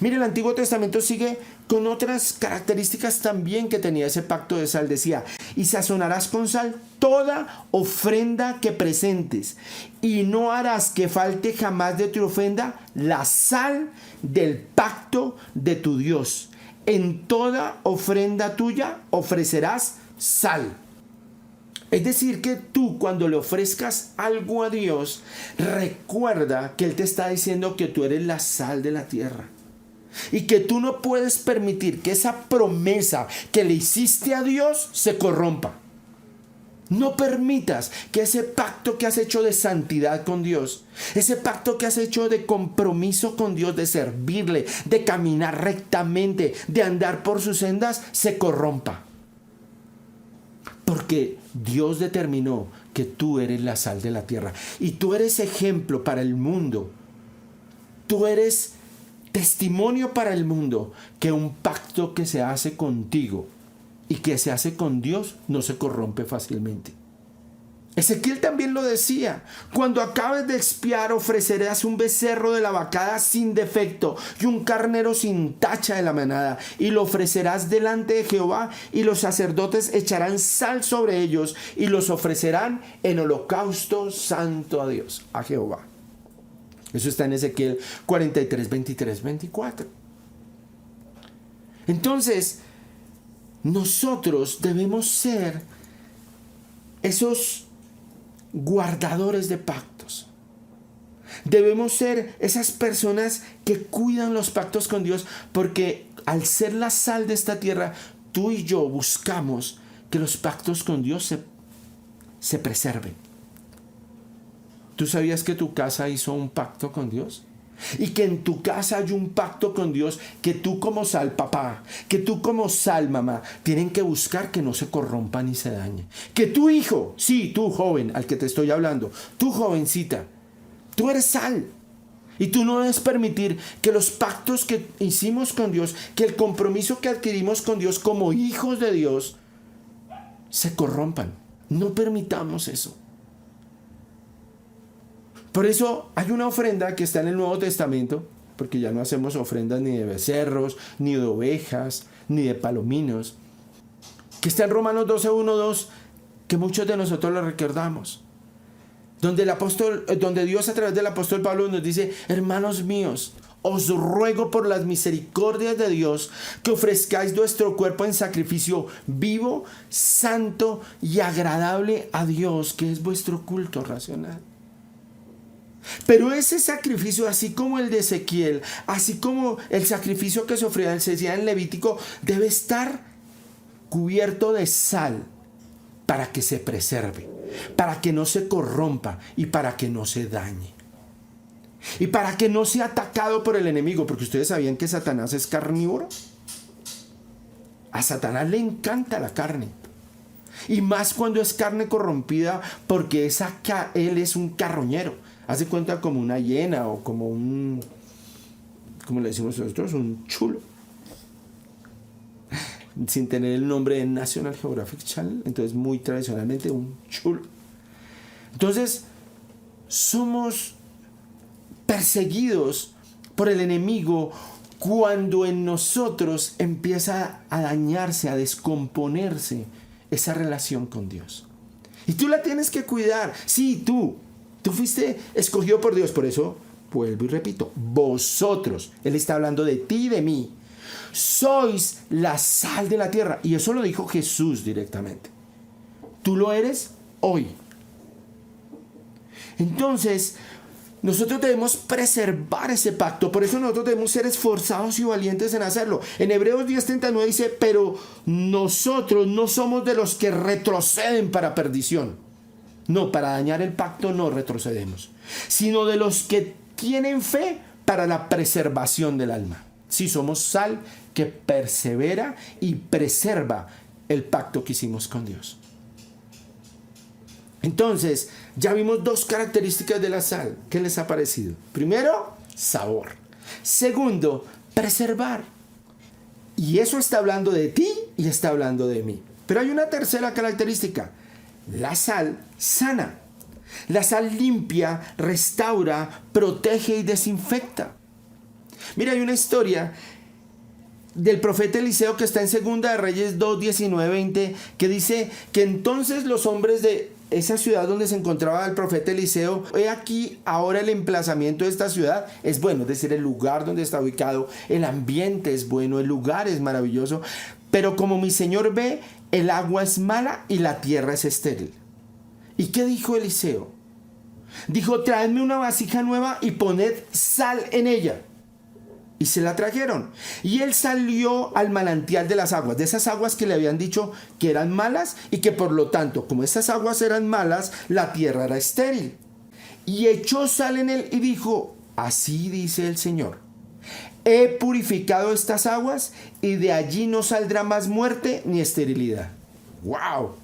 Mire, el Antiguo Testamento sigue con otras características también que tenía ese pacto de sal. Decía, y sazonarás con sal toda ofrenda que presentes, y no harás que falte jamás de tu ofrenda la sal del pacto de tu Dios. En toda ofrenda tuya ofrecerás sal. Es decir, que tú cuando le ofrezcas algo a Dios, recuerda que Él te está diciendo que tú eres la sal de la tierra. Y que tú no puedes permitir que esa promesa que le hiciste a Dios se corrompa. No permitas que ese pacto que has hecho de santidad con Dios, ese pacto que has hecho de compromiso con Dios, de servirle, de caminar rectamente, de andar por sus sendas, se corrompa. Porque Dios determinó que tú eres la sal de la tierra. Y tú eres ejemplo para el mundo. Tú eres testimonio para el mundo que un pacto que se hace contigo y que se hace con Dios no se corrompe fácilmente. Ezequiel también lo decía: cuando acabes de expiar, ofrecerás un becerro de la vacada sin defecto y un carnero sin tacha de la manada, y lo ofrecerás delante de Jehová, y los sacerdotes echarán sal sobre ellos y los ofrecerán en holocausto santo a Dios, a Jehová. Eso está en Ezequiel 43, 23, 24. Entonces, nosotros debemos ser esos guardadores de pactos. Debemos ser esas personas que cuidan los pactos con Dios, porque al ser la sal de esta tierra, tú y yo buscamos que los pactos con Dios se preserven. ¿Tú sabías que tu casa hizo un pacto con Dios? Y que en tu casa hay un pacto con Dios, que tú como sal papá, que tú como sal mamá, tienen que buscar que no se corrompa ni se dañe. Que tu hijo, sí, tú joven al que te estoy hablando, tú jovencita, tú eres sal. Y tú no debes permitir que los pactos que hicimos con Dios, que el compromiso que adquirimos con Dios como hijos de Dios, se corrompan. No permitamos eso. Por eso hay una ofrenda que está en el Nuevo Testamento, porque ya no hacemos ofrendas ni de becerros, ni de ovejas, ni de palominos, que está en Romanos 12, 1, 2, que muchos de nosotros lo recordamos, donde Dios a través del apóstol Pablo nos dice: hermanos míos, os ruego por las misericordias de Dios que ofrezcáis vuestro cuerpo en sacrificio vivo, santo y agradable a Dios, que es vuestro culto racional. Pero ese sacrificio, así como el de Ezequiel, así como el sacrificio que se ofrecía en Levítico, debe estar cubierto de sal para que se preserve, para que no se corrompa y para que no se dañe. Y para que no sea atacado por el enemigo, porque ustedes sabían que Satanás es carnívoro. A Satanás le encanta la carne. Y más cuando es carne corrompida, porque él es un carroñero. Hace cuenta como una hiena o como un, como le decimos nosotros, un chulo. Sin tener el nombre de National Geographic Channel, entonces muy tradicionalmente un chulo. Entonces, somos perseguidos por el enemigo cuando en nosotros empieza a dañarse, a descomponerse esa relación con Dios. Y tú la tienes que cuidar. Sí, tú fuiste escogido por Dios. Por eso, vuelvo y repito, vosotros, Él está hablando de ti y de mí, sois la sal de la tierra. Y eso lo dijo Jesús directamente. Tú lo eres hoy. Entonces, nosotros debemos preservar ese pacto. Por eso nosotros debemos ser esforzados y valientes en hacerlo. En Hebreos 10:39 dice: pero nosotros no somos de los que retroceden para perdición. No, para dañar el pacto no retrocedemos, sino de los que tienen fe para la preservación del alma. Sí, somos sal que persevera y preserva el pacto que hicimos con Dios. Entonces, ya vimos dos características de la sal. ¿Qué les ha parecido? Primero, sabor. Segundo, preservar. Y eso está hablando de ti y está hablando de mí. Pero hay una tercera característica. La sal sana. La sal limpia, restaura, protege y desinfecta. Mira, hay una historia del profeta Eliseo que está en 2 de Reyes 2, 19, 20, que dice que entonces los hombres de esa ciudad donde se encontraba el profeta Eliseo, he aquí ahora el emplazamiento de esta ciudad es bueno, es decir, el lugar donde está ubicado, el ambiente es bueno, el lugar es maravilloso, pero como mi señor ve, el agua es mala y la tierra es estéril. ¿Y qué dijo Eliseo? Dijo, traedme una vasija nueva y poned sal en ella. Y se la trajeron. Y él salió al manantial de las aguas, de esas aguas que le habían dicho que eran malas y que por lo tanto, como esas aguas eran malas, la tierra era estéril. Y echó sal en él y dijo, así dice el Señor, he purificado estas aguas y de allí no saldrá más muerte ni esterilidad. ¡Wow!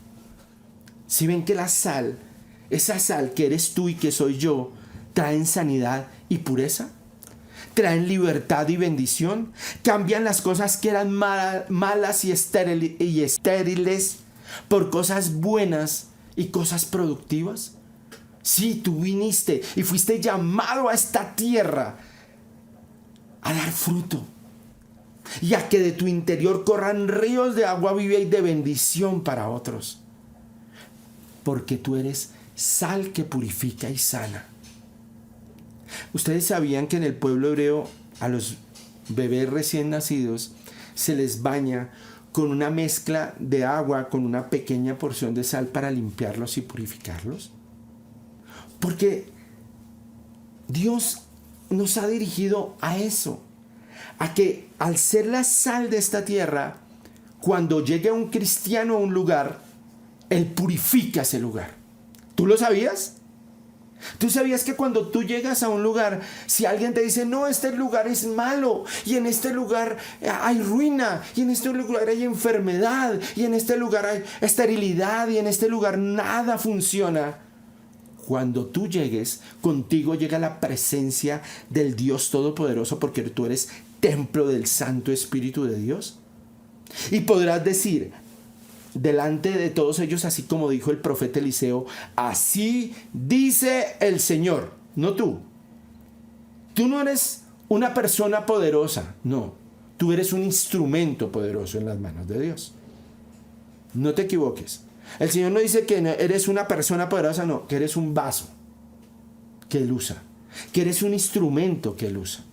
Si ven que la sal, esa sal que eres tú y que soy yo, traen sanidad y pureza, traen libertad y bendición, cambian las cosas que eran malas y estériles por cosas buenas y cosas productivas. Sí, tú viniste y fuiste llamado a esta tierra a dar fruto y a que de tu interior corran ríos de agua viva y de bendición para otros, porque tú eres sal que purifica y sana. Ustedes sabían que en el pueblo hebreo a los bebés recién nacidos se les baña con una mezcla de agua con una pequeña porción de sal para limpiarlos y purificarlos. Porque Dios nos ha dirigido a eso, a que al ser la sal de esta tierra, cuando llegue un cristiano a un lugar, Él purifica ese lugar. ¿Tú lo sabías? ¿Tú sabías que cuando tú llegas a un lugar, si alguien te dice, no, este lugar es malo, y en este lugar hay ruina, y en este lugar hay enfermedad, y en este lugar hay esterilidad, y en este lugar nada funciona? Cuando tú llegues, contigo llega la presencia del Dios Todopoderoso, porque tú eres templo del Santo Espíritu de Dios. Y podrás decir delante de todos ellos, así como dijo el profeta Eliseo, así dice el Señor, no tú. Tú no eres una persona poderosa, no. Tú eres un instrumento poderoso en las manos de Dios. No te equivoques. El Señor no dice que eres una persona poderosa, no, que eres un vaso que Él usa, que eres un instrumento que Él usa.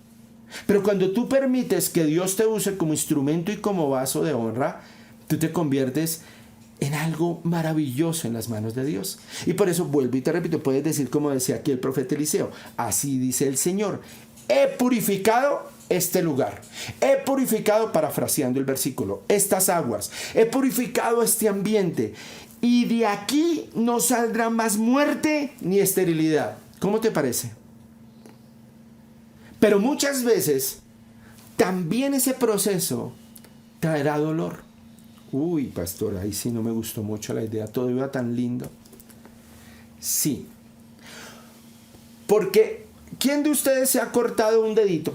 Pero cuando tú permites que Dios te use como instrumento y como vaso de honra, tú te conviertes en algo maravilloso en las manos de Dios. Y por eso vuelvo y te repito, puedes decir como decía aquí el profeta Eliseo, así dice el Señor, he purificado este lugar, he purificado, parafraseando el versículo, estas aguas, he purificado este ambiente y de aquí no saldrá más muerte ni esterilidad. ¿Cómo te parece? Pero muchas veces también ese proceso traerá dolor. Uy, pastor, ahí sí no me gustó mucho la idea, todo iba tan lindo. Sí, porque ¿quién de ustedes se ha cortado un dedito?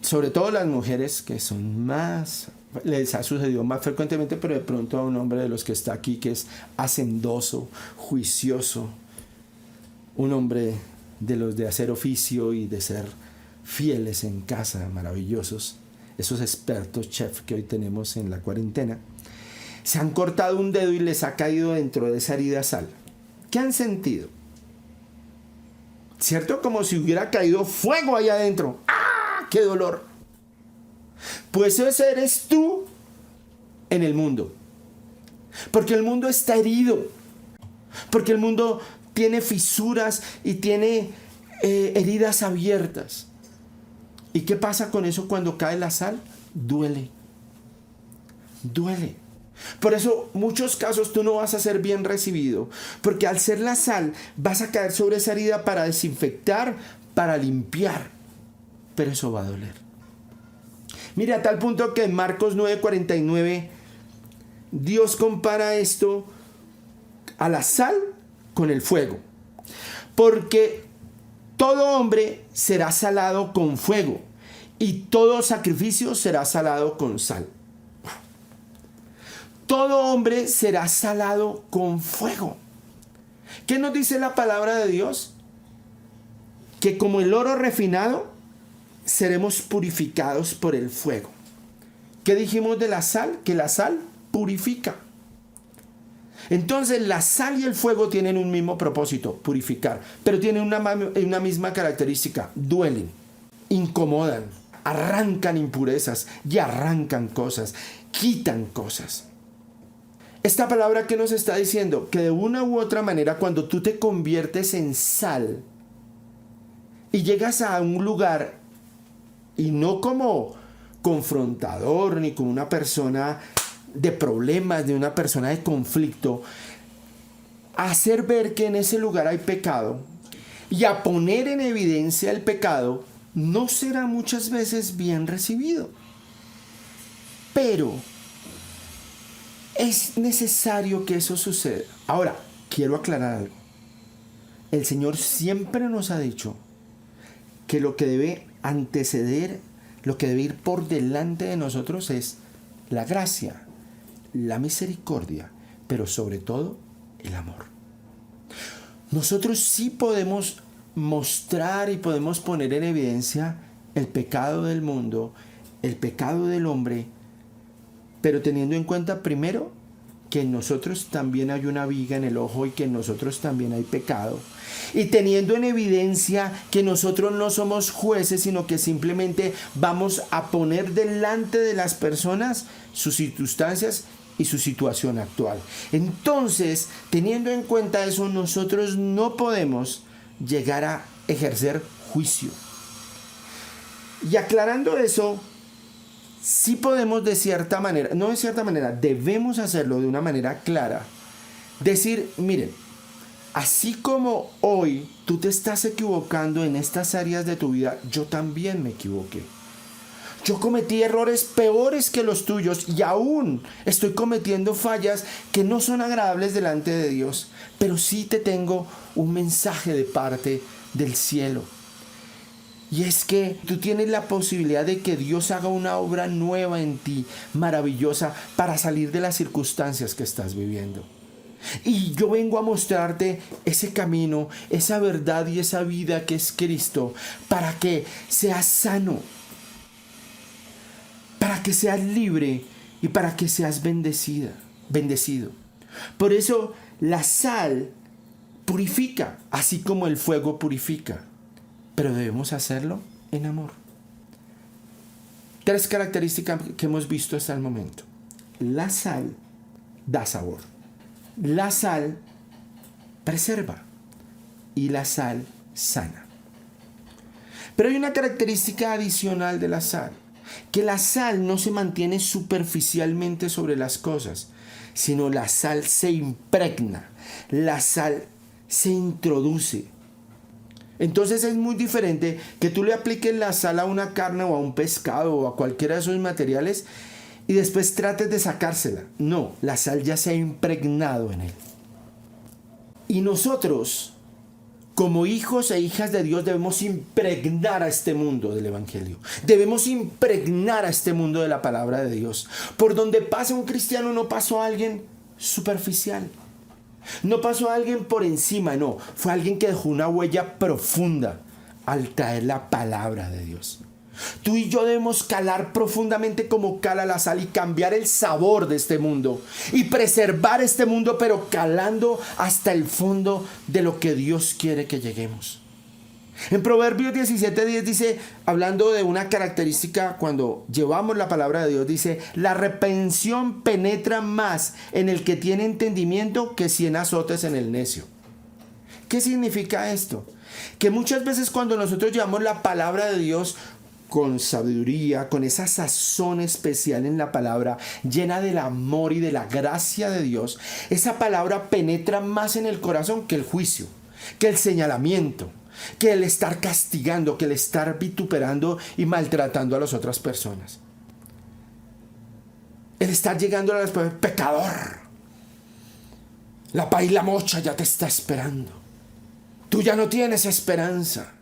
Sobre todo las mujeres, que son más, les ha sucedido más frecuentemente, pero de pronto a un hombre de los que está aquí, que es hacendoso, juicioso, un hombre de los de hacer oficio y de ser fieles en casa, maravillosos, esos expertos chef que hoy tenemos en la cuarentena, se han cortado un dedo y les ha caído dentro de esa herida sal. ¿Qué han sentido? ¿Cierto? Como si hubiera caído fuego allá adentro. ¡Ah! ¡Qué dolor! Pues ese eres tú en el mundo. Porque el mundo está herido. Porque el mundo tiene fisuras y tiene heridas abiertas. ¿Y qué pasa con eso cuando cae la sal? Duele. Duele. Por eso, muchos casos tú no vas a ser bien recibido. Porque al ser la sal, vas a caer sobre esa herida para desinfectar, para limpiar. Pero eso va a doler. Mira, a tal punto que en Marcos 9:49, Dios compara esto a la sal con el fuego. Porque todo hombre será salado con fuego, y todo sacrificio será salado con sal. Todo hombre será salado con fuego. ¿Qué nos dice la palabra de Dios? Que como el oro refinado, seremos purificados por el fuego. ¿Qué dijimos de la sal? Que la sal purifica. Entonces la sal y el fuego tienen un mismo propósito, purificar, pero tienen una misma característica: duelen, incomodan, arrancan impurezas y arrancan cosas, quitan cosas. Esta palabra, ¿qué nos está diciendo? Que de una u otra manera, cuando tú te conviertes en sal y llegas a un lugar, y no como confrontador ni como una persona de problemas, de una persona de conflicto, a hacer ver que en ese lugar hay pecado y a poner en evidencia el pecado, no será muchas veces bien recibido. Pero es necesario que eso suceda. Ahora, quiero aclarar algo. El Señor siempre nos ha dicho que lo que debe anteceder, lo que debe ir por delante de nosotros es la gracia, la misericordia, pero sobre todo el amor. Nosotros sí podemos mostrar y podemos poner en evidencia el pecado del mundo, el pecado del hombre, pero teniendo en cuenta primero que en nosotros también hay una viga en el ojo y que en nosotros también hay pecado, y teniendo en evidencia que nosotros no somos jueces, sino que simplemente vamos a poner delante de las personas sus circunstancias y su situación actual. Entonces, teniendo en cuenta eso, nosotros no podemos llegar a ejercer juicio. Y aclarando eso, sí podemos de cierta manera, no de cierta manera, debemos hacerlo de una manera clara. Decir, miren, así como hoy tú te estás equivocando en estas áreas de tu vida, yo también me equivoqué. Yo cometí errores peores que los tuyos y aún estoy cometiendo fallas que no son agradables delante de Dios. Pero sí te tengo un mensaje de parte del cielo. Y es que tú tienes la posibilidad de que Dios haga una obra nueva en ti, maravillosa, para salir de las circunstancias que estás viviendo. Y yo vengo a mostrarte ese camino, esa verdad y esa vida que es Cristo, para que seas sano, para que seas libre y para que seas bendecido. Por eso la sal purifica, así como el fuego purifica. Pero debemos hacerlo en amor. 3 características que hemos visto hasta el momento. La sal da sabor. La sal preserva. Y la sal sana. Pero hay una característica adicional de la sal. Que la sal no se mantiene superficialmente sobre las cosas, sino la sal se impregna. La sal se introduce. Entonces es muy diferente que tú le apliques la sal a una carne o a un pescado o a cualquiera de esos materiales y después trates de sacársela. No, la sal ya se ha impregnado en él. Y nosotros, como hijos e hijas de Dios, debemos impregnar a este mundo del Evangelio. Debemos impregnar a este mundo de la palabra de Dios. Por donde pasa un cristiano no pasó a alguien superficial. No pasó a alguien por encima, no. Fue alguien que dejó una huella profunda al traer la palabra de Dios. Tú y yo debemos calar profundamente como cala la sal y cambiar el sabor de este mundo y preservar este mundo, pero calando hasta el fondo de lo que Dios quiere que lleguemos. En Proverbios 17:10 dice, hablando de una característica cuando llevamos la palabra de Dios, dice: la reprensión penetra más en el que tiene entendimiento que 100 azotes en el necio. ¿Qué significa esto? Que muchas veces cuando nosotros llevamos la palabra de Dios con sabiduría, con esa sazón especial en la palabra, llena del amor y de la gracia de Dios, esa palabra penetra más en el corazón que el juicio, que el señalamiento, que el estar castigando, que el estar vituperando y maltratando a las otras personas. El estar llegando a las personas, pecador, la paz y la mocha ya te está esperando. Tú ya no tienes esperanza.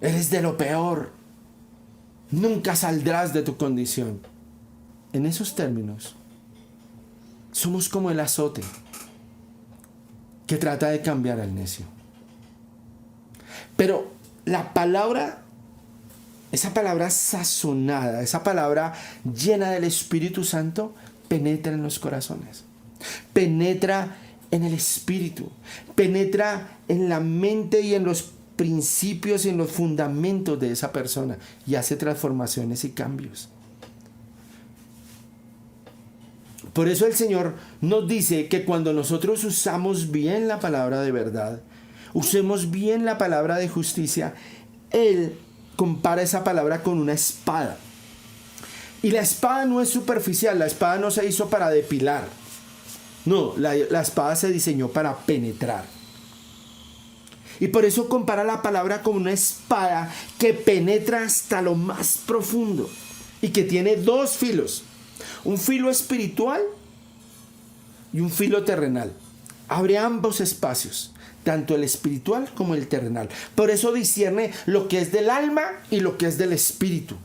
Eres de lo peor. Nunca saldrás de tu condición. En esos términos, somos como el azote que trata de cambiar al necio. Pero la palabra, esa palabra sazonada, esa palabra llena del Espíritu Santo, penetra en los corazones. Penetra en el espíritu. Penetra en la mente y en los principios y en los fundamentos de esa persona. Y hace transformaciones y cambios. Por eso el Señor nos dice que cuando nosotros usamos bien la palabra de verdad, usemos bien la palabra de justicia, Él compara esa palabra con una espada. Y la espada no es superficial, la espada no se hizo para depilar. No, la espada se diseñó para penetrar. Y por eso compara la palabra con una espada que penetra hasta lo más profundo y que tiene dos filos. Un filo espiritual y un filo terrenal. Abre ambos espacios, tanto el espiritual como el terrenal. Por eso discierne lo que es del alma y lo que es del espíritu.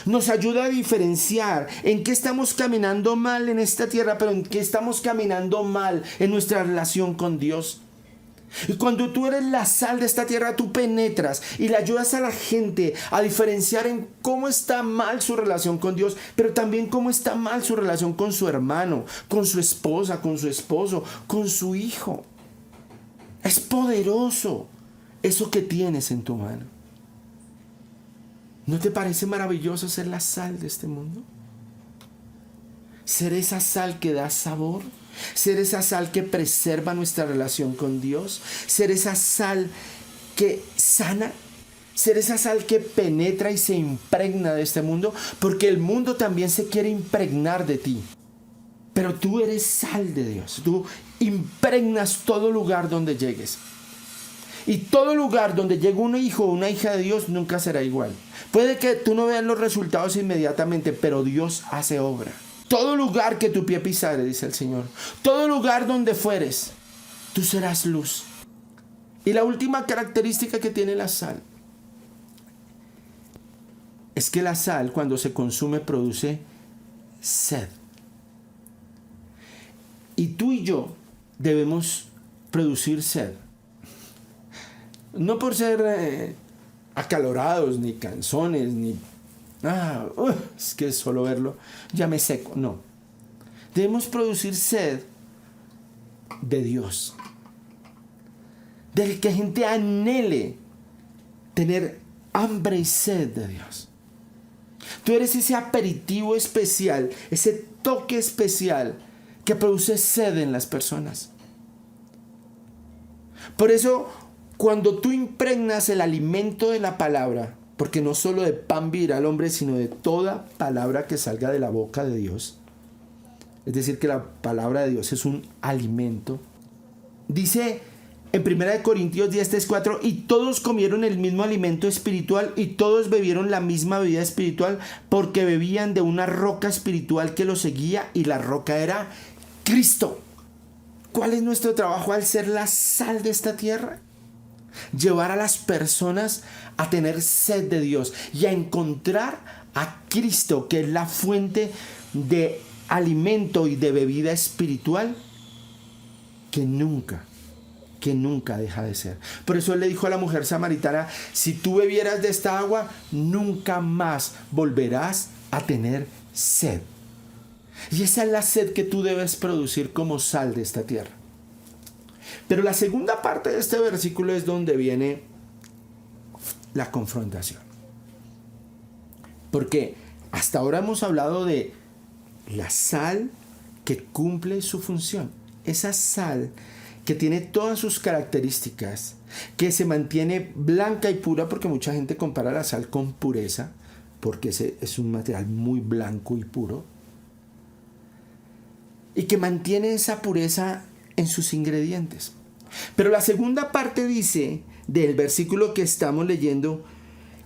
Nos ayuda a diferenciar en qué estamos caminando mal en esta tierra, pero en qué estamos caminando mal en nuestra relación con Dios. Y cuando tú eres la sal de esta tierra, tú penetras y le ayudas a la gente a diferenciar en cómo está mal su relación con Dios, pero también cómo está mal su relación con su hermano, con su esposa, con su esposo, con su hijo. Es poderoso eso que tienes en tu mano. ¿No te parece maravilloso ser la sal de este mundo? Ser esa sal que da sabor, ser esa sal que preserva nuestra relación con Dios, ser esa sal que sana, ser esa sal que penetra y se impregna de este mundo, porque el mundo también se quiere impregnar de ti. Pero tú eres sal de Dios, tú impregnas todo lugar donde llegues. Y todo lugar donde llegue un hijo o una hija de Dios nunca será igual. Puede que tú no veas los resultados inmediatamente, pero Dios hace obra. Todo lugar que tu pie pisare, dice el Señor, todo lugar donde fueres, tú serás luz. Y la última característica que tiene la sal es que la sal, cuando se consume, produce sed. Y tú y yo debemos producir sed. No por ser acalorados, ni cansones, ni... es que solo verlo ya me seco. No. Debemos producir sed de Dios. Del que gente anhele tener hambre y sed de Dios. Tú eres ese aperitivo especial, ese toque especial que produce sed en las personas. Por eso, cuando tú impregnas el alimento de la palabra, porque no solo de pan vivirá el hombre, sino de toda palabra que salga de la boca de Dios, es decir, que la palabra de Dios es un alimento. Dice en 1 Corintios 10:3-4, y todos comieron el mismo alimento espiritual y todos bebieron la misma bebida espiritual, porque bebían de una roca espiritual que los seguía, y la roca era Cristo. ¿Cuál es nuestro trabajo al ser la sal de esta tierra? Llevar a las personas a tener sed de Dios y a encontrar a Cristo, que es la fuente de alimento y de bebida espiritual que nunca deja de ser. Por eso él le dijo a la mujer samaritana: si tú bebieras de esta agua, nunca más volverás a tener sed. Y esa es la sed que tú debes producir como sal de esta tierra. Pero la segunda parte de este versículo es donde viene la confrontación. Porque hasta ahora hemos hablado de la sal que cumple su función. Esa sal que tiene todas sus características, que se mantiene blanca y pura, porque mucha gente compara la sal con pureza, porque ese es un material muy blanco y puro, y que mantiene esa pureza en sus ingredientes. Pero la segunda parte dice, del versículo que estamos leyendo,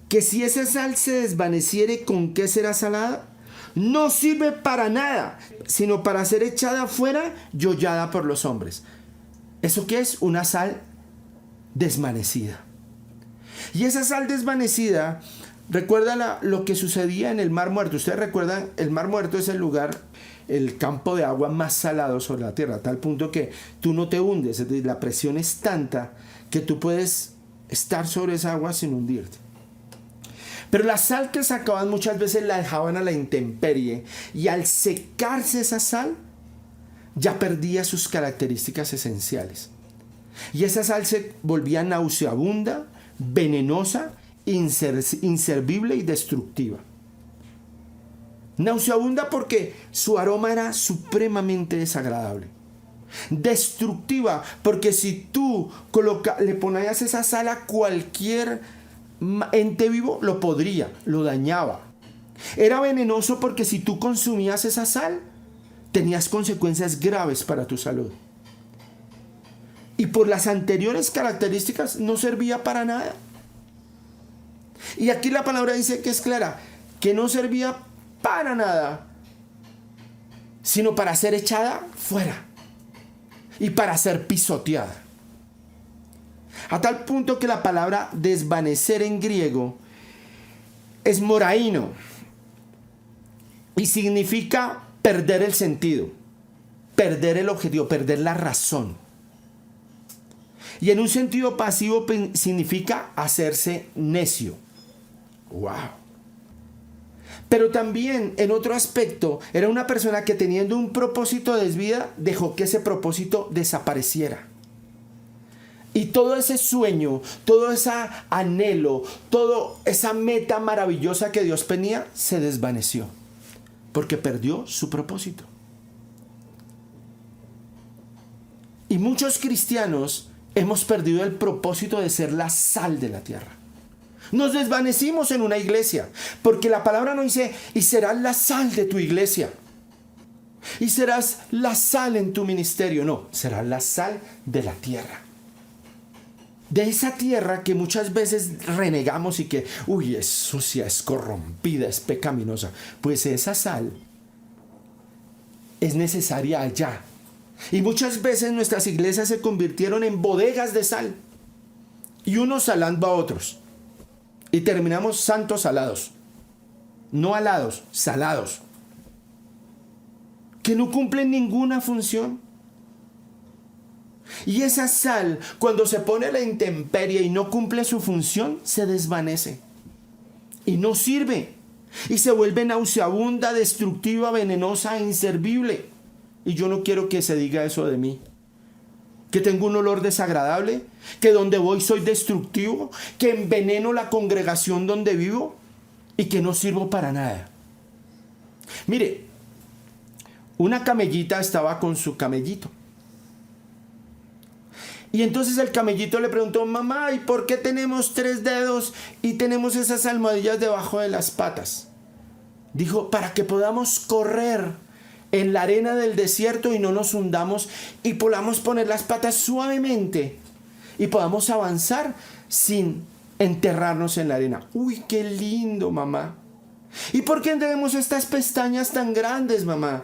que si esa sal se desvaneciere, ¿con qué será salada? No sirve para nada, sino para ser echada afuera y hollada por los hombres. ¿Eso qué es? Una sal desvanecida. Y esa sal desvanecida Recuerda lo que sucedía en el Mar Muerto. Ustedes recuerdan, el Mar Muerto es el lugar, el campo de agua más salado sobre la tierra, a tal punto que tú no te hundes, es decir, la presión es tanta que tú puedes estar sobre esa agua sin hundirte. Pero la sal que sacaban muchas veces la dejaban a la intemperie, y al secarse esa sal ya perdía sus características esenciales. Y esa sal se volvía nauseabunda, venenosa, inservible y destructiva. Nauseabunda porque su aroma era supremamente desagradable. Destructiva porque si tú le ponías esa sal a cualquier ente vivo, lo dañaba. Era venenoso porque si tú consumías esa sal, tenías consecuencias graves para tu salud. Y por las anteriores características no servía para nada. Y aquí la palabra dice que es clara, que no servía para nada, sino para ser echada fuera y para ser pisoteada. A tal punto que la palabra desvanecer en griego es moraino y significa perder el sentido, perder el objetivo, perder la razón. Y en un sentido pasivo significa hacerse necio. ¡Wow! Pero también en otro aspecto era una persona que, teniendo un propósito de vida, dejó que ese propósito desapareciera. Y todo ese sueño, todo ese anhelo, toda esa meta maravillosa que Dios tenía, se desvaneció. Porque perdió su propósito. Y muchos cristianos hemos perdido el propósito de ser la sal de la tierra. Nos desvanecimos en una iglesia, porque la palabra no dice, y serás la sal de tu iglesia, y serás la sal en tu ministerio. No, serás la sal de la tierra. De esa tierra que muchas veces renegamos y que, es sucia, es corrompida, es pecaminosa. Pues esa sal es necesaria allá. Y muchas veces nuestras iglesias se convirtieron en bodegas de sal, y unos salando a otros. Y terminamos santos salados. No alados, salados. Que no cumplen ninguna función. Y esa sal, cuando se pone a la intemperie y no cumple su función, se desvanece. Y no sirve. Y se vuelve nauseabunda, destructiva, venenosa e inservible. Y yo no quiero que se diga eso de mí. Que tengo un olor desagradable, que donde voy soy destructivo, que enveneno la congregación donde vivo y que no sirvo para nada. Mire, una camellita estaba con su camellito. Y entonces el camellito le preguntó, mamá, ¿y por qué tenemos 3 dedos y tenemos esas almohadillas debajo de las patas? Dijo, para que podamos correr en la arena del desierto y no nos hundamos y podamos poner las patas suavemente y podamos avanzar sin enterrarnos en la arena. Uy, qué lindo, mamá. ¿Y por qué tenemos estas pestañas tan grandes, mamá?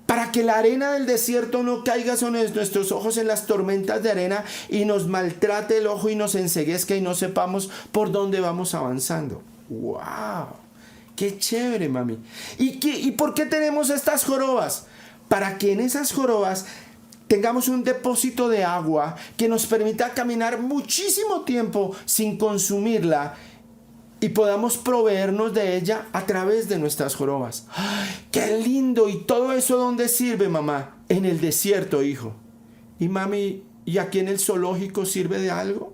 Para que la arena del desierto no caiga sobre nuestros ojos en las tormentas de arena y nos maltrate el ojo y nos enceguezca y no sepamos por dónde vamos avanzando. ¡Wow! ¡Qué chévere, mami! ¿Y por qué tenemos estas jorobas? Para que en esas jorobas tengamos un depósito de agua que nos permita caminar muchísimo tiempo sin consumirla y podamos proveernos de ella a través de nuestras jorobas. ¡Ay, qué lindo! ¿Y todo eso dónde sirve, mamá? En el desierto, hijo. Y mami, ¿y aquí en el zoológico sirve de algo?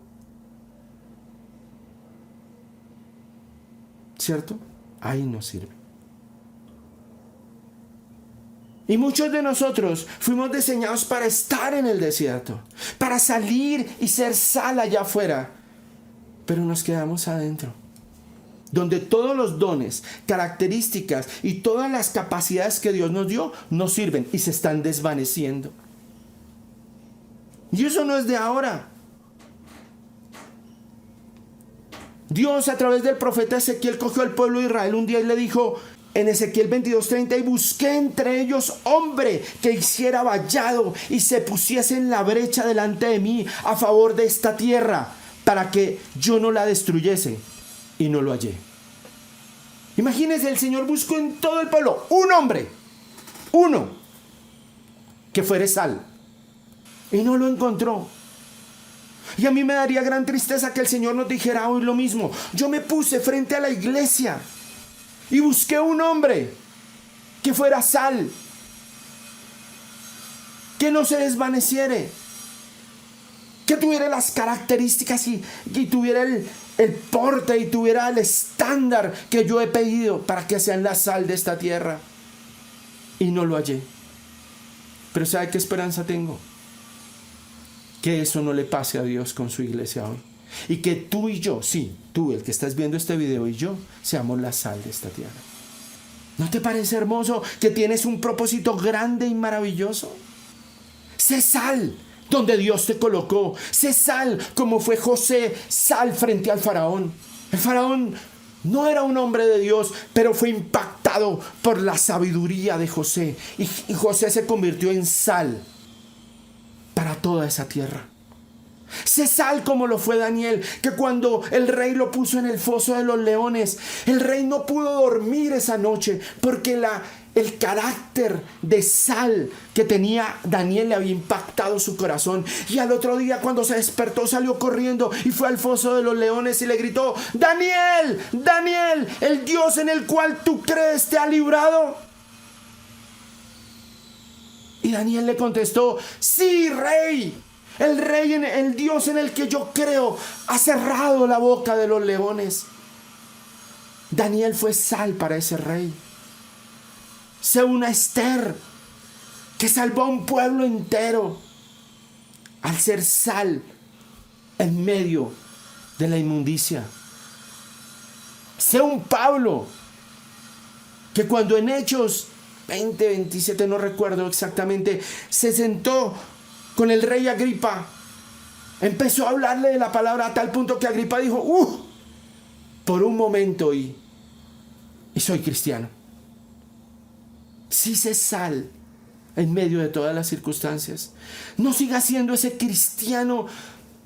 ¿Cierto? Ahí no sirve. Y muchos de nosotros fuimos diseñados para estar en el desierto, para salir y ser sal allá afuera, pero nos quedamos adentro, donde todos los dones, características y todas las capacidades que Dios nos dio no sirven y se están desvaneciendo. Y eso no es de ahora. Dios, a través del profeta Ezequiel, cogió al pueblo de Israel un día y le dijo en Ezequiel 22:30, y busqué entre ellos hombre que hiciera vallado y se pusiese en la brecha delante de mí a favor de esta tierra, para que yo no la destruyese. y no lo hallé. Imagínense, el Señor buscó en todo el pueblo un hombre, uno, que fuera sal, y no lo encontró. Y a mí me daría gran tristeza que el Señor nos dijera hoy lo mismo. Yo me puse frente a la iglesia y busqué un hombre que fuera sal, que no se desvaneciere, que tuviera las características y tuviera el porte y tuviera el estándar que yo he pedido para que sean la sal de esta tierra. Y no lo hallé. Pero ¿sabe qué esperanza tengo? Que eso no le pase a Dios con su iglesia hoy. Y que tú y yo, sí, tú el que estás viendo este video y yo, seamos la sal de esta tierra. ¿No te parece hermoso que tienes un propósito grande y maravilloso? Sé sal donde Dios te colocó. Sé sal como fue José, sal frente al faraón. El faraón no era un hombre de Dios, pero fue impactado por la sabiduría de José. Y José se convirtió en sal para toda esa tierra. Sé sal como lo fue Daniel, que cuando el rey lo puso en el foso de los leones, el rey no pudo dormir esa noche porque el carácter de sal que tenía Daniel le había impactado su corazón. Y al otro día, cuando se despertó, salió corriendo y fue al foso de los leones y le gritó: Daniel, Daniel, el Dios en el cual tú crees te ha librado. Y Daniel le contestó: sí, rey. El Dios en el que yo creo ha cerrado la boca de los leones. Daniel fue sal para ese rey. Sé una Esther que salvó a un pueblo entero al ser sal en medio de la inmundicia. Sé un Pablo que cuando en Hechos 20, 27, no recuerdo exactamente, se sentó con el rey Agripa, empezó a hablarle de la palabra a tal punto que Agripa dijo: por un momento y soy cristiano. Sí, sé sal en medio de todas las circunstancias. No sigas siendo ese cristiano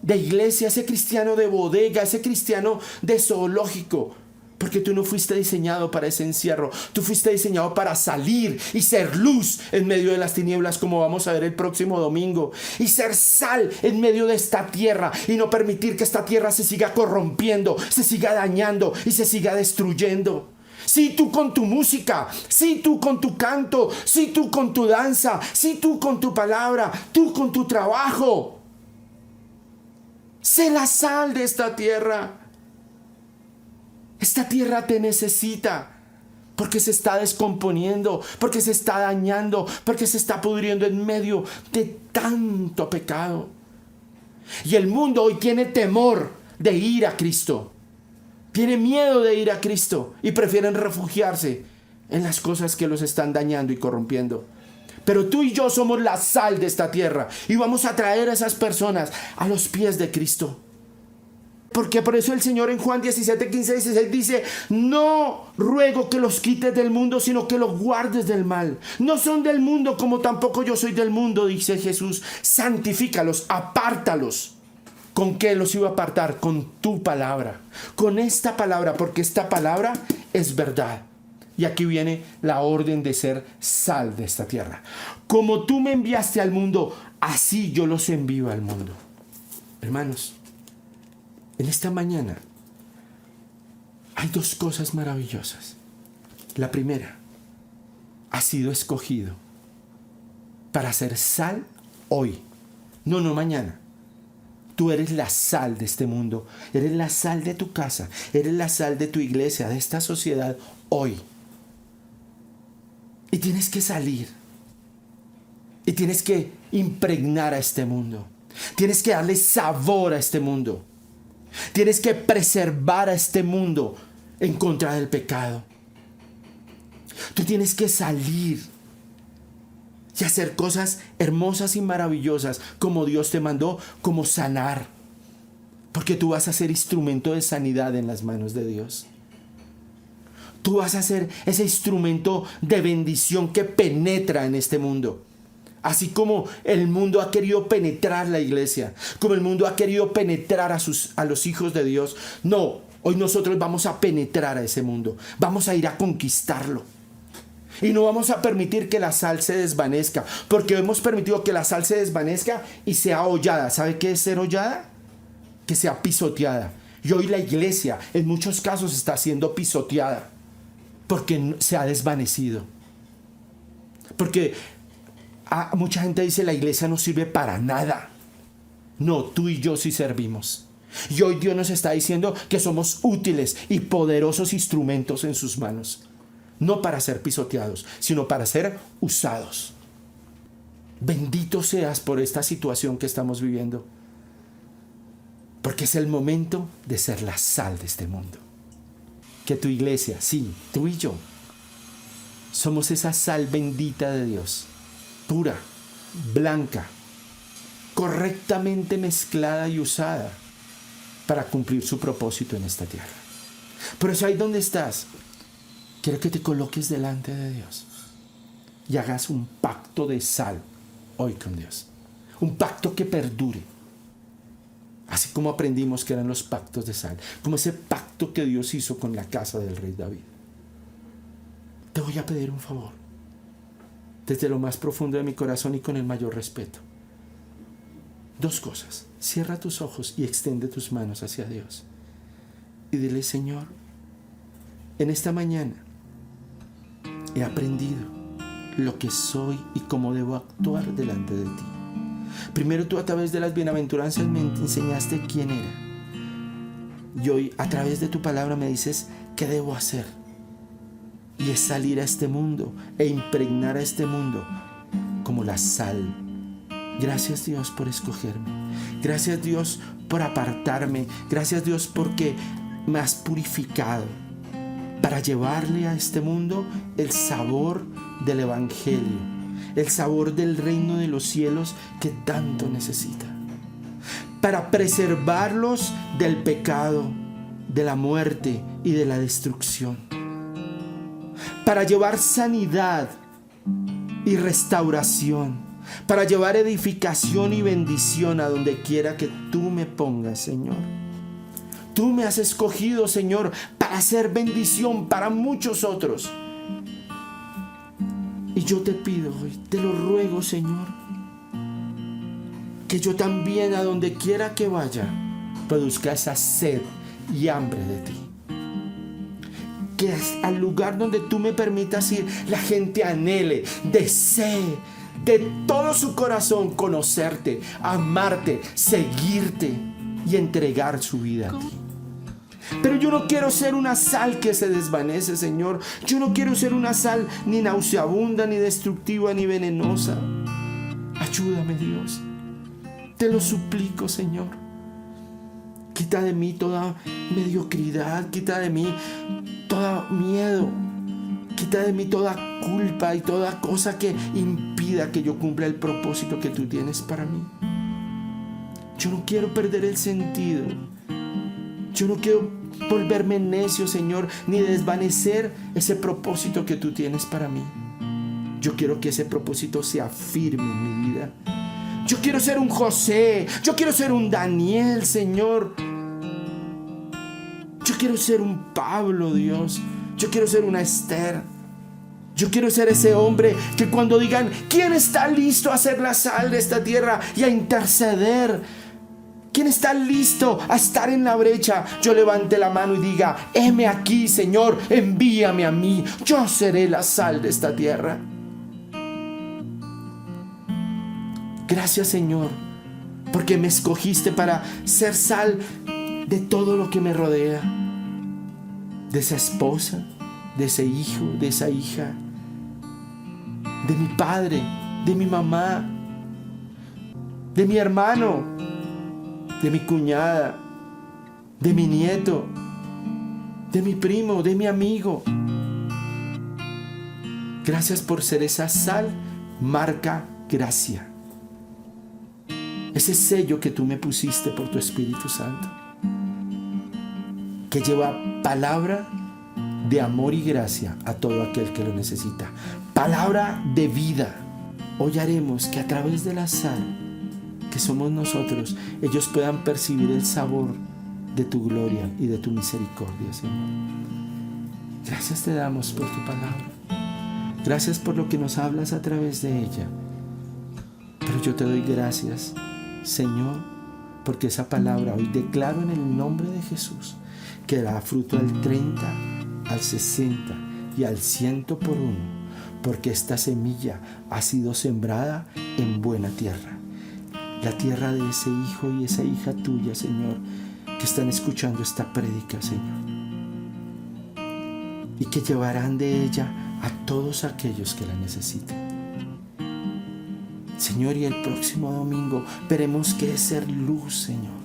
de iglesia, ese cristiano de bodega, ese cristiano de zoológico. Porque tú no fuiste diseñado para ese encierro. Tú fuiste diseñado para salir y ser luz en medio de las tinieblas, como vamos a ver el próximo domingo. Y ser sal en medio de esta tierra. Y no permitir que esta tierra se siga corrompiendo, se siga dañando y se siga destruyendo. Sí, tú con tu música, sí, tú con tu canto, sí, tú con tu danza, sí, tú con tu palabra, tú con tu trabajo. Sé la sal de esta tierra. Esta tierra te necesita porque se está descomponiendo, porque se está dañando, porque se está pudriendo en medio de tanto pecado. Y el mundo hoy tiene temor de ir a Cristo. Tiene miedo de ir a Cristo y prefieren refugiarse en las cosas que los están dañando y corrompiendo. Pero tú y yo somos la sal de esta tierra y vamos a traer a esas personas a los pies de Cristo. Porque por eso el Señor en Juan 17, 15, 16 dice: no ruego que los quites del mundo, sino que los guardes del mal. No son del mundo, como tampoco yo soy del mundo, dice Jesús. Santifícalos, apártalos. ¿Con qué los iba a apartar? Con tu palabra. Con esta palabra, porque esta palabra es verdad. Y aquí viene la orden de ser sal de esta tierra. Como tú me enviaste al mundo, así yo los envío al mundo. Hermanos, en esta mañana hay dos cosas maravillosas. La primera, has sido escogido para ser sal hoy, no mañana. Tú eres la sal de este mundo, eres la sal de tu casa, eres la sal de tu iglesia, de esta sociedad hoy. Y tienes que salir y tienes que impregnar a este mundo. Tienes que darle sabor a este mundo. Tienes que preservar a este mundo en contra del pecado. Tú tienes que salir y hacer cosas hermosas y maravillosas como Dios te mandó, como sanar. Porque tú vas a ser instrumento de sanidad en las manos de Dios. Tú vas a ser ese instrumento de bendición que penetra en este mundo. Así como el mundo ha querido penetrar la iglesia, como el mundo ha querido penetrar a los hijos de Dios. No, Hoy nosotros vamos a penetrar a ese mundo, vamos a ir a conquistarlo. Y no vamos a permitir que la sal se desvanezca, porque hemos permitido que la sal se desvanezca y sea hollada. ¿Sabe qué es ser hollada? Que sea pisoteada. Y hoy la iglesia en muchos casos está siendo pisoteada porque se ha desvanecido. Porque mucha gente dice la iglesia no sirve para nada. No, tú y yo sí servimos. Y hoy Dios nos está diciendo que somos útiles y poderosos instrumentos en sus manos. No para ser pisoteados, sino para ser usados. Bendito seas por esta situación que estamos viviendo. Porque es el momento de ser la sal de este mundo. Que tu iglesia, sí, tú y yo, somos esa sal bendita de Dios. Pura, blanca, correctamente mezclada y usada para cumplir su propósito en esta tierra. Por eso ahí donde estás, quiero que te coloques delante de Dios y hagas un pacto de sal hoy con Dios. Un pacto que perdure. Así como aprendimos que eran los pactos de sal. Como ese pacto que Dios hizo con la casa del rey David. Te voy a pedir un favor. Desde lo más profundo de mi corazón y con el mayor respeto. 2 cosas. Cierra tus ojos y extiende tus manos hacia Dios. Y dile: Señor, en esta mañana he aprendido lo que soy y cómo debo actuar delante de ti. Primero tú a través de las bienaventuranzas me enseñaste quién era. Y hoy a través de tu palabra me dices qué debo hacer. Y es salir a este mundo e impregnar a este mundo como la sal. Gracias Dios por escogerme. Gracias Dios por apartarme. Gracias Dios porque me has purificado para llevarle a este mundo el sabor del evangelio. El sabor del reino de los cielos que tanto necesita. Para preservarlos del pecado, de la muerte y de la destrucción. Para llevar sanidad y restauración. Para llevar edificación y bendición a donde quiera que tú me pongas, Señor. Tú me has escogido, Señor, para hacer bendición para muchos otros. Y yo te pido hoy, te lo ruego, Señor, que yo también a donde quiera que vaya produzca esa sed y hambre de ti. Que al lugar donde tú me permitas ir, la gente anhele, desee de todo su corazón conocerte, amarte, seguirte y entregar su vida a ti. Pero yo no quiero ser una sal que se desvanece, Señor. Yo no quiero ser una sal ni nauseabunda, ni destructiva, ni venenosa. Ayúdame, Dios. Te lo suplico, Señor. Quita de mí toda mediocridad. Quita de mí todo miedo. Quita de mí toda culpa y toda cosa que impida que yo cumpla el propósito que tú tienes para mí. Yo no quiero perder el sentido. Yo no quiero volverme necio, Señor, ni desvanecer ese propósito que tú tienes para mí. Yo quiero que ese propósito sea firme en mi vida. Yo quiero ser un José. Yo quiero ser un Daniel, Señor. Yo quiero ser un Pablo, Dios. Yo quiero ser una Esther. Yo quiero ser ese hombre que cuando digan ¿quién está listo a ser la sal de esta tierra y a interceder? ¿Quién está listo a estar en la brecha? Yo levante la mano y diga: heme aquí, Señor, envíame a mí. Yo seré la sal de esta tierra. Gracias, Señor, porque me escogiste para ser sal de todo lo que me rodea. De esa esposa, de ese hijo, de esa hija, de mi padre, de mi mamá, de mi hermano, de mi cuñada, de mi nieto, de mi primo, de mi amigo. Gracias por ser esa sal, marca gracia. Ese sello que tú me pusiste por tu Espíritu Santo, que lleva palabra de amor y gracia a todo aquel que lo necesita. Palabra de vida. Hoy haremos que a través de la sal que somos nosotros, ellos puedan percibir el sabor de tu gloria y de tu misericordia, Señor. Gracias te damos por tu palabra. Gracias por lo que nos hablas a través de ella. Pero yo te doy gracias, Señor, porque esa palabra hoy declaro en el nombre de Jesús que dará fruto al 30, al 60 y al 100 por uno, porque esta semilla ha sido sembrada en buena tierra. La tierra de ese hijo y esa hija tuya, Señor, que están escuchando esta prédica, Señor, y que llevarán de ella a todos aquellos que la necesiten. Señor, y el próximo domingo veremos qué es ser luz, Señor.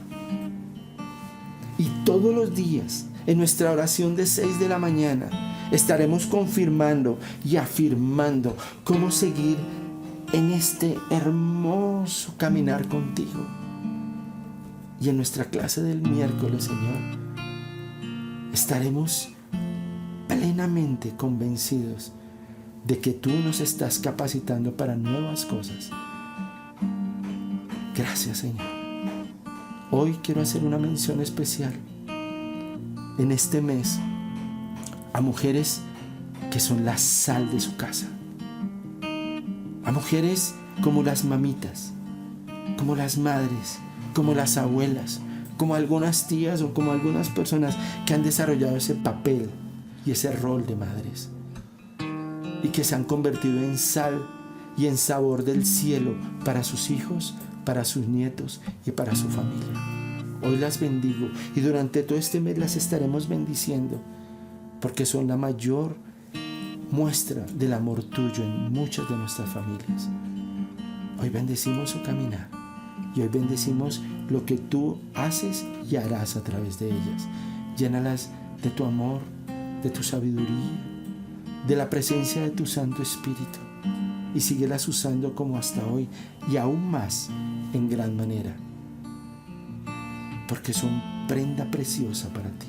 Y todos los días, en nuestra oración de 6 de la mañana, estaremos confirmando y afirmando cómo seguir en este hermoso caminar contigo. Y en nuestra clase del miércoles, Señor, estaremos plenamente convencidos de que tú nos estás capacitando para nuevas cosas. Gracias, Señor. Hoy quiero hacer una mención especial en este mes a mujeres que son la sal de su casa, a mujeres como las mamitas, como las madres, como las abuelas, como algunas tías o como algunas personas que han desarrollado ese papel y ese rol de madres y que se han convertido en sal y en sabor del cielo para sus hijos, para sus nietos y para su familia. Hoy las bendigo y durante todo este mes las estaremos bendiciendo porque son la mayor muestra del amor tuyo en muchas de nuestras familias. Hoy bendecimos su caminar y hoy bendecimos lo que tú haces y harás a través de ellas. Llénalas de tu amor, de tu sabiduría, de la presencia de tu Santo Espíritu y síguelas usando como hasta hoy y aún más en gran manera, porque son prenda preciosa para ti.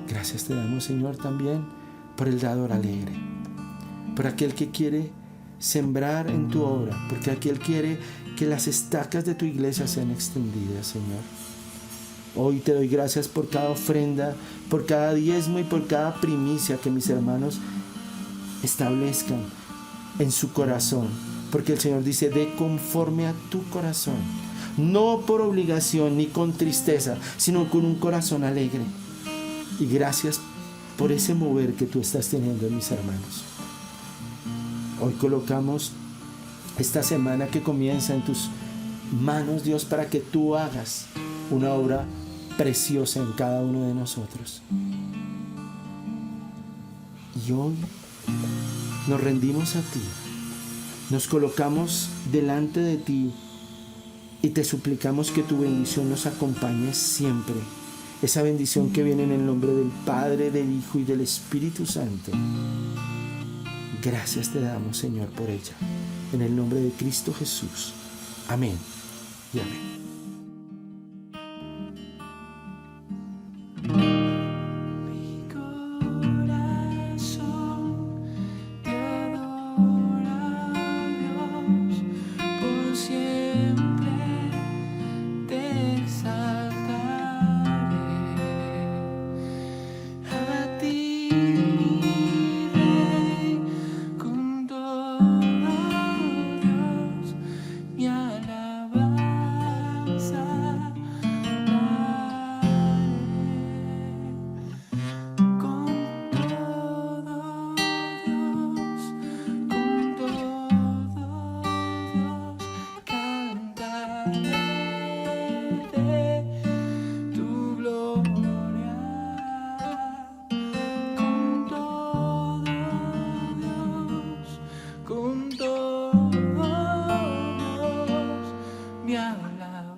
Gracias te damos, Señor, también por el dador alegre, por aquel que quiere sembrar en tu obra, porque aquel quiere que las estacas de tu iglesia sean extendidas, Señor. Hoy te doy gracias por cada ofrenda, por cada diezmo y por cada primicia que mis hermanos establezcan en su corazón, porque el Señor dice: de conforme a tu corazón, no por obligación ni con tristeza, sino con un corazón alegre. Y gracias por ese mover que tú estás teniendo en mis hermanos. Hoy colocamos esta semana que comienza en tus manos, Dios, para que tú hagas una obra preciosa en cada uno de nosotros. Y hoy nos rendimos a ti, nos colocamos delante de ti y te suplicamos que tu bendición nos acompañe siempre. Esa bendición que viene en el nombre del Padre, del Hijo y del Espíritu Santo. Gracias te damos, Señor, por ella. En el nombre de Cristo Jesús. Amén y amén. mi alabanza.